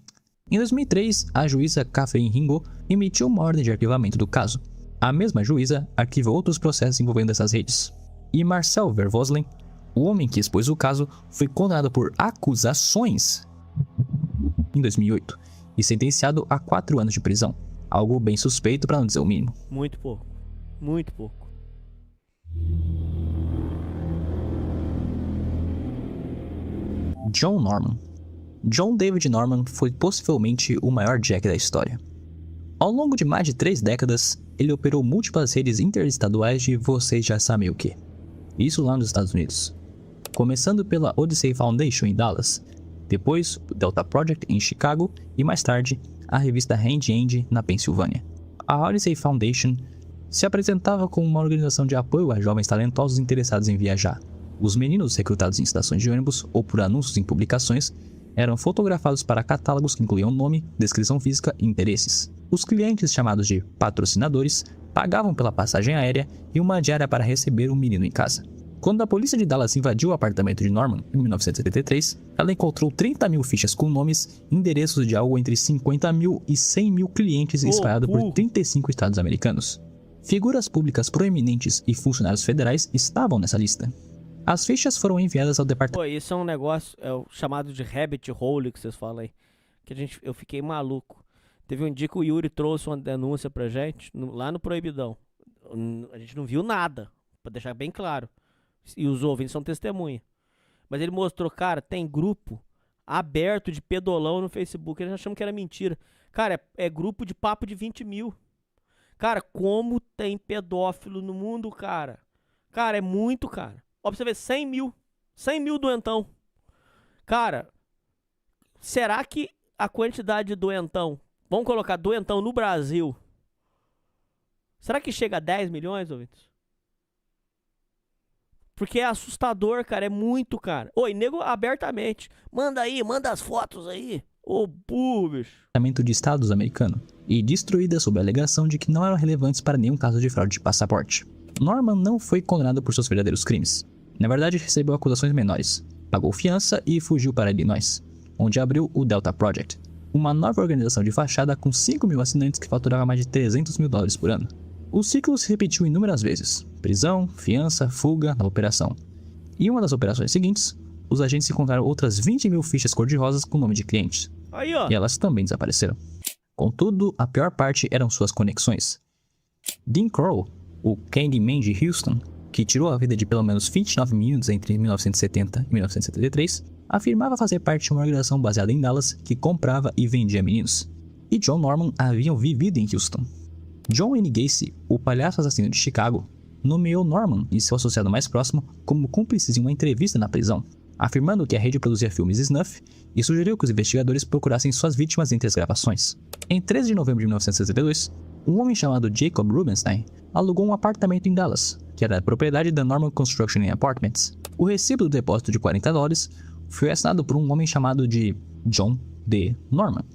Em 2003, a juíza Catherine Ringo emitiu uma ordem de arquivamento do caso. A mesma juíza arquivou outros processos envolvendo essas redes. E Marcel Vervoslin, o homem que expôs o caso, foi condenado por acusações em 2008 e sentenciado a 4 anos de prisão. Algo bem suspeito, para não dizer o mínimo. Muito pouco. Muito pouco. John Norman. John David Norman foi possivelmente o maior Jack da história. Ao longo de mais de 3 décadas, ele operou múltiplas redes interestaduais de vocês já sabem o que. Isso lá nos Estados Unidos. Começando pela Odyssey Foundation em Dallas, depois o Delta Project em Chicago e mais tarde a revista Hand End na Pensilvânia. A Odyssey Foundation se apresentava como uma organização de apoio a jovens talentosos interessados em viajar. Os meninos recrutados em estações de ônibus ou por anúncios em publicações eram fotografados para catálogos que incluíam nome, descrição física e interesses. Os clientes, chamados de patrocinadores, pagavam pela passagem aérea e uma diária para receber o menino em casa. Quando a polícia de Dallas invadiu o apartamento de Norman em 1973, ela encontrou 30 mil fichas com nomes e endereços de algo entre 50 mil e 100 mil clientes espalhados por 35 estados americanos. Figuras públicas proeminentes e funcionários federais estavam nessa lista. As fichas foram enviadas ao departamento... Pô, isso é um negócio, é o chamado de rabbit hole que vocês falam aí. Que eu fiquei maluco. Teve um dia que o Yuri trouxe uma denúncia pra gente, lá no Proibidão. A gente não viu nada, pra deixar bem claro. E os ouvintes são testemunha. Mas ele mostrou, cara, tem grupo aberto de pedolão no Facebook. Eles acham que era mentira. Cara, é grupo de papo de 20 mil. Cara, como tem pedófilo no mundo, cara? Cara, é muito, cara. Ó, pra você ver, 100 mil. 100 mil doentão. Cara, será que a quantidade de doentão, vamos colocar doentão no Brasil, será que chega a 10 milhões, ouvintes? Porque é assustador, cara. É muito, cara. Oi, nego abertamente. Manda aí, manda as fotos aí. Ô, bicho. De Estados americano. E destruídas sob a alegação de que não eram relevantes para nenhum caso de fraude de passaporte. Norman não foi condenado por seus verdadeiros crimes. Na verdade, recebeu acusações menores. Pagou fiança e fugiu para Illinois, onde abriu o Delta Project. Uma nova organização de fachada com 5 mil assinantes que faturava mais de $300 mil por ano. O ciclo se repetiu inúmeras vezes. Prisão, fiança, fuga, na operação. Em uma das operações seguintes, os agentes encontraram outras 20 mil fichas cor-de-rosas com nome de clientes. Aí, ó. E elas também desapareceram. Contudo, a pior parte eram suas conexões. Dean Crow, o Candyman de Houston, que tirou a vida de pelo menos 29 meninos entre 1970 e 1973, afirmava fazer parte de uma organização baseada em Dallas que comprava e vendia meninos. E John Norman haviam vivido em Houston. John Wayne Gacy, o palhaço assassino de Chicago, nomeou Norman e seu associado mais próximo como cúmplices em uma entrevista na prisão, afirmando que a rede produzia filmes snuff e sugeriu que os investigadores procurassem suas vítimas entre as gravações. Em 13 de novembro de 1962, um homem chamado Jacob Rubenstein alugou um apartamento em Dallas, que era propriedade da Norman Construction and Apartments. O recibo do depósito de $40 foi assinado por um homem chamado de John D. Norman.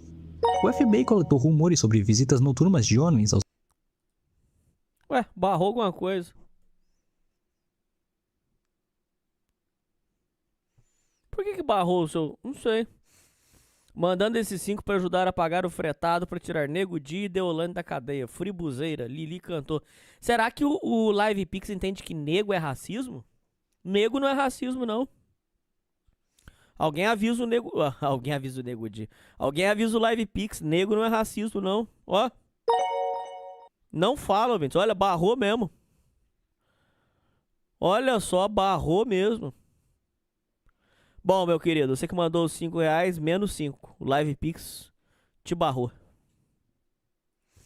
O FBI coletou rumores sobre visitas noturnas de homens aos... Ué, barrou alguma coisa. Por que barrou o seu... Não sei. Mandando esses 5 para ajudar a pagar o fretado para tirar Nego Di e Deolane da cadeia. Fribuzeira, Lili cantou. Será que o Live Pix entende que nego é racismo? Nego não é racismo, não. Alguém avisa o Nego... alguém avisa o Nego Di. Alguém avisa o Live Pix. Nego não é racismo, não. Ó. Não fala, ouvintes. Olha, barrou mesmo. Olha só, barrou mesmo. Bom, meu querido, você que mandou os R$5, menos 5. O Live Pix te barrou.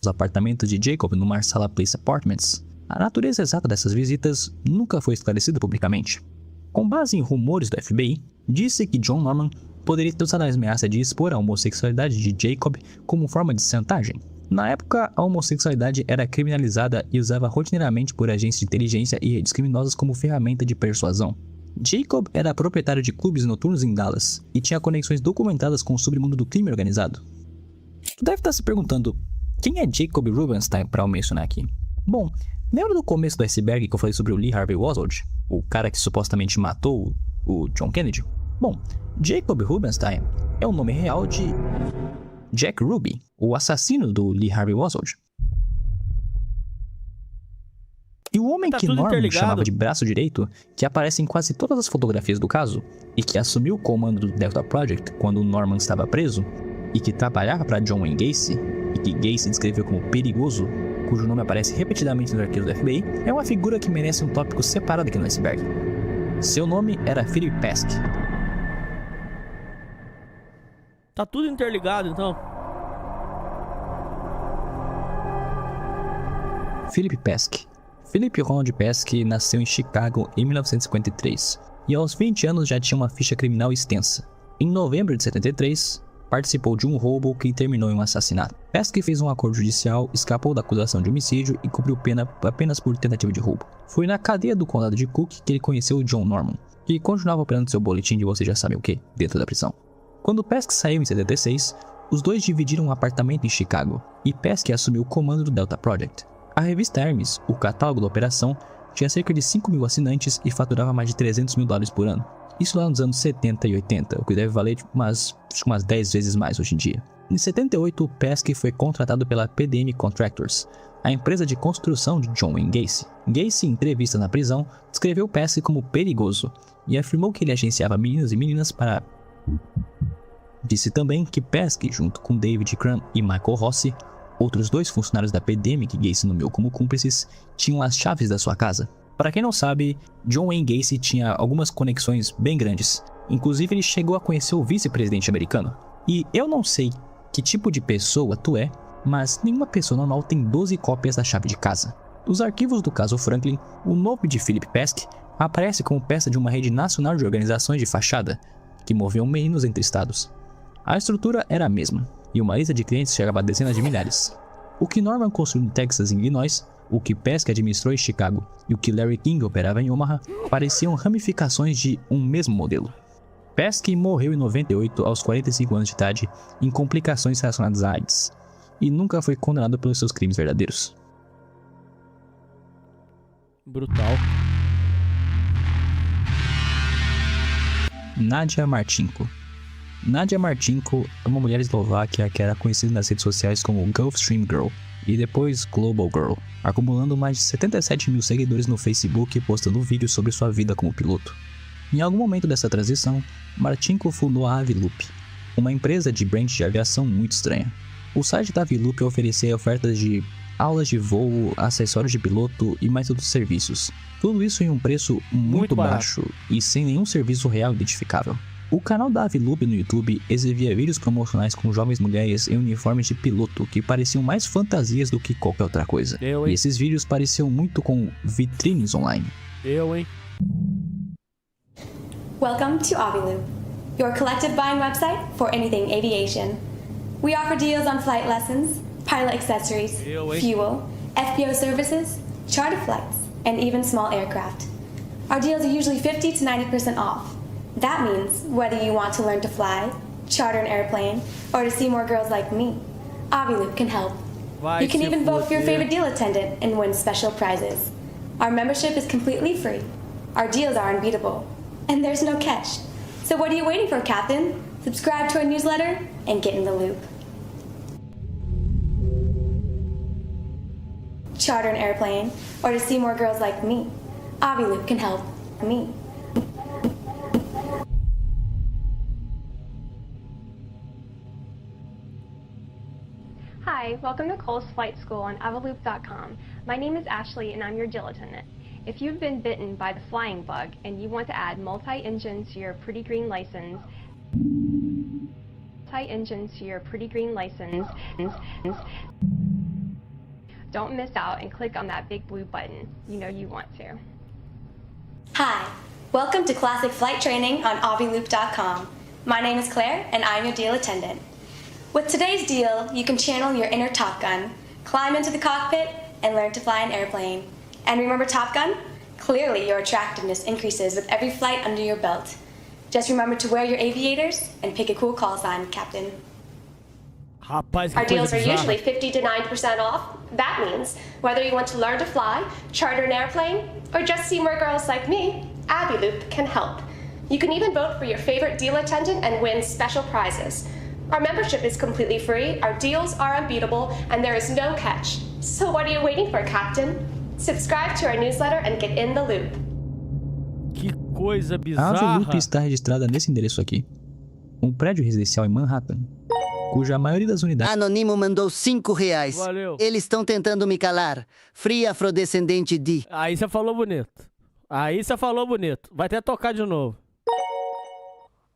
Os apartamentos de Jacob no Marsala Place Apartments. A natureza exata dessas visitas nunca foi esclarecida publicamente. Com base em rumores do FBI, disse que John Norman poderia ter usado a ameaça de expor a homossexualidade de Jacob como forma de chantagem. Na época, a homossexualidade era criminalizada e usava rotineiramente por agentes de inteligência e redes criminosas como ferramenta de persuasão. Jacob era proprietário de clubes noturnos em Dallas e tinha conexões documentadas com o submundo do crime organizado. Tu deve estar se perguntando, quem é Jacob Rubenstein para eu mencionar aqui? Bom, lembra do começo do iceberg que eu falei sobre o Lee Harvey Oswald? O cara que supostamente matou o John Kennedy? Bom, Jacob Rubenstein é o nome real de Jack Ruby, o assassino do Lee Harvey Oswald. E o homem que Norman chamava de braço direito, que aparece em quase todas as fotografias do caso, e que assumiu o comando do Delta Project quando Norman estava preso, e que trabalhava para John Wayne Gacy, e que Gacy descreveu como perigoso, cujo nome aparece repetidamente nos arquivos do FBI, é uma figura que merece um tópico separado aqui no iceberg. Seu nome era Philip Pesk. Tá tudo interligado, então. Philip Pesk. Philip Ronald Pesk nasceu em Chicago em 1953 e aos 20 anos já tinha uma ficha criminal extensa. Em novembro de 73, participou de um roubo que terminou em um assassinato. Pesk fez um acordo judicial, escapou da acusação de homicídio e cumpriu pena apenas por tentativa de roubo. Foi na cadeia do condado de Cook que ele conheceu o John Norman, que continuava operando seu boletim de você já sabe o que dentro da prisão. Quando Pesk saiu em 76, os dois dividiram um apartamento em Chicago e Pesk assumiu o comando do Delta Project. A revista Hermes, o catálogo da operação, tinha cerca de 5 mil assinantes e faturava mais de $300 mil por ano. Isso lá nos anos 70 e 80, o que deve valer umas 10 vezes mais hoje em dia. Em 78, Pesky foi contratado pela PDM Contractors, a empresa de construção de John Wayne Gacy. Gacy, em entrevista na prisão, descreveu Pesky como perigoso e afirmou que ele agenciava meninos e meninas para... Disse também que Pesky, junto com David Crum e Michael Rossi, outros 2 funcionários da PDM que Gacy nomeou como cúmplices, tinham as chaves da sua casa. Para quem não sabe, John Wayne Gacy tinha algumas conexões bem grandes. Inclusive, ele chegou a conhecer o vice-presidente americano. E eu não sei que tipo de pessoa tu é, mas nenhuma pessoa normal tem 12 cópias da chave de casa. Nos arquivos do caso Franklin, o nome de Philip Pesky aparece como peça de uma rede nacional de organizações de fachada que moviam meninos entre estados. A estrutura era a mesma, e uma lista de clientes chegava a dezenas de milhares. O que Norman construiu no Texas e Illinois, o que Pesky administrou em Chicago e o que Larry King operava em Omaha pareciam ramificações de um mesmo modelo. Pesky morreu em 98 aos 45 anos de idade em complicações relacionadas à AIDS e nunca foi condenado pelos seus crimes verdadeiros. Brutal. Nadia Marchenko. Nadia Marchenko é uma mulher eslováquia que era conhecida nas redes sociais como Gulfstream Girl e depois Global Girl, acumulando mais de 77 mil seguidores no Facebook e postando vídeos sobre sua vida como piloto. Em algum momento dessa transição, Marchenko fundou a Aviloop, uma empresa de brand de aviação muito estranha. O site da Aviloop oferecia ofertas de aulas de voo, acessórios de piloto e mais outros serviços. Tudo isso em um preço muito baixo e sem nenhum serviço real identificável. O canal da Aviloop no YouTube exibia vídeos promocionais com jovens mulheres em uniformes de piloto que pareciam mais fantasias do que qualquer outra coisa. E esses vídeos pareciam muito com vitrines online. Welcome to Aviloop, your collective buying website for anything aviation. We offer deals on flight lessons, pilot accessories, fuel, FBO services, charter flights, and even small aircraft. Our deals are usually 50 to 90% off. That means whether you want to learn to fly, charter an airplane, or to see more girls like me, Aviloop can help. You can even vote for your favorite deal attendant and win special prizes. Our membership is completely free. Our deals are unbeatable. And there's no catch. So what are you waiting for, Captain? Subscribe to our newsletter and get in the loop. Charter an airplane, or to see more girls like me, Aviloop can help me. Hi, welcome to Cole's Flight School on Aviloop.com. My name is Ashley and I'm your deal attendant. If you've been bitten by the flying bug and you want to add multi-engine to your pretty green license, don't miss out and click on that big blue button. You know you want to. Hi, welcome to Classic Flight Training on Aviloop.com. My name is Claire and I'm your deal attendant. With today's deal, you can channel your inner Top Gun, climb into the cockpit, and learn to fly an airplane. And remember Top Gun? Clearly your attractiveness increases with every flight under your belt. Just remember to wear your aviators and pick a cool call sign, Captain. Rapaz, our deals are usually 50 to 90% off. That means whether you want to learn to fly, charter an airplane, or just see more girls like me, Aviloop can help. You can even vote for your favorite deal attendant and win special prizes. Our membership is completely free, our deals are unbeatable, and there is no catch. So what are you waiting for, Captain? Subscribe to our newsletter and get in the loop. Que coisa bizarra. A Aviloop está registrada nesse endereço aqui. Um prédio residencial em Manhattan, cuja maioria das unidades... Anônimo mandou R$5. Valeu. Eles estão tentando me calar. Free afrodescendente D. Aí você falou bonito. Vai até tocar de novo.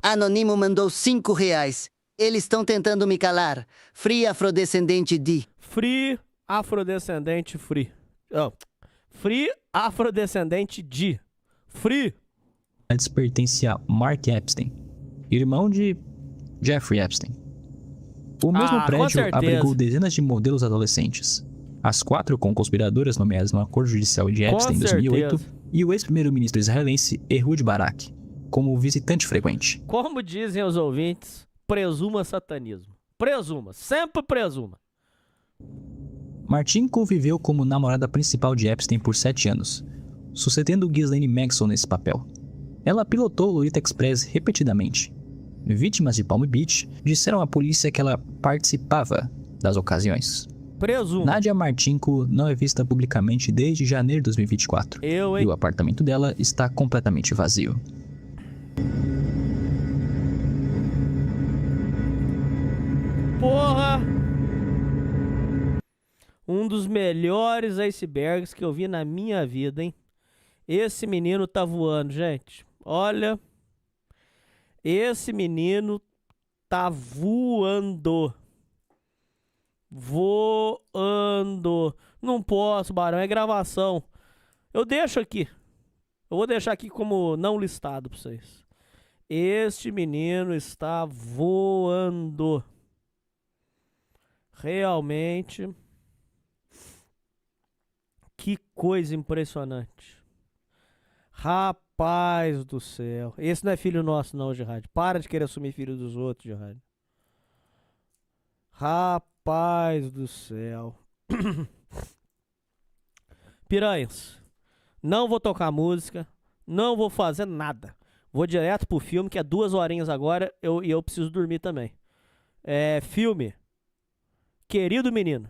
Anônimo mandou R$5. Eles estão tentando me calar. Free afrodescendente D. Free afrodescendente free. Oh. Free afrodescendente D. Free. Pertence a Mark Epstein, irmão de Jeffrey Epstein. O mesmo prédio abrigou dezenas de modelos adolescentes. As 4 conspiradoras nomeadas no acordo judicial de Epstein em 2008 e o ex-primeiro-ministro israelense Ehud Barak como visitante frequente. Como dizem os ouvintes, presuma satanismo. Presuma, sempre presuma. Marchenko viveu como namorada principal de Epstein por 7 anos. sucedendo Ghislaine Maxwell nesse papel. Ela pilotou o Lolita Express repetidamente. Vítimas de Palm Beach disseram à polícia que ela participava das ocasiões. Presumo. Nadia Martinko não é vista publicamente desde janeiro de 2024. E o apartamento dela está completamente vazio. Porra! Um dos melhores icebergs que eu vi na minha vida, hein? Esse menino tá voando, gente. Olha. Esse menino tá voando. Voando. Não posso, Barão. É gravação. Eu deixo aqui. Eu vou deixar aqui como não listado pra vocês. Este menino está voando. Realmente. Que coisa impressionante. Rapaz do céu. Esse não é filho nosso não, Gerard. Para de querer assumir filho dos outros, Gerard. Rapaz do céu. Piranhas. Não vou tocar música. Não vou fazer nada. Vou direto pro filme, que é 2 horinhas agora. E eu preciso dormir também. Filme. Querido Menino.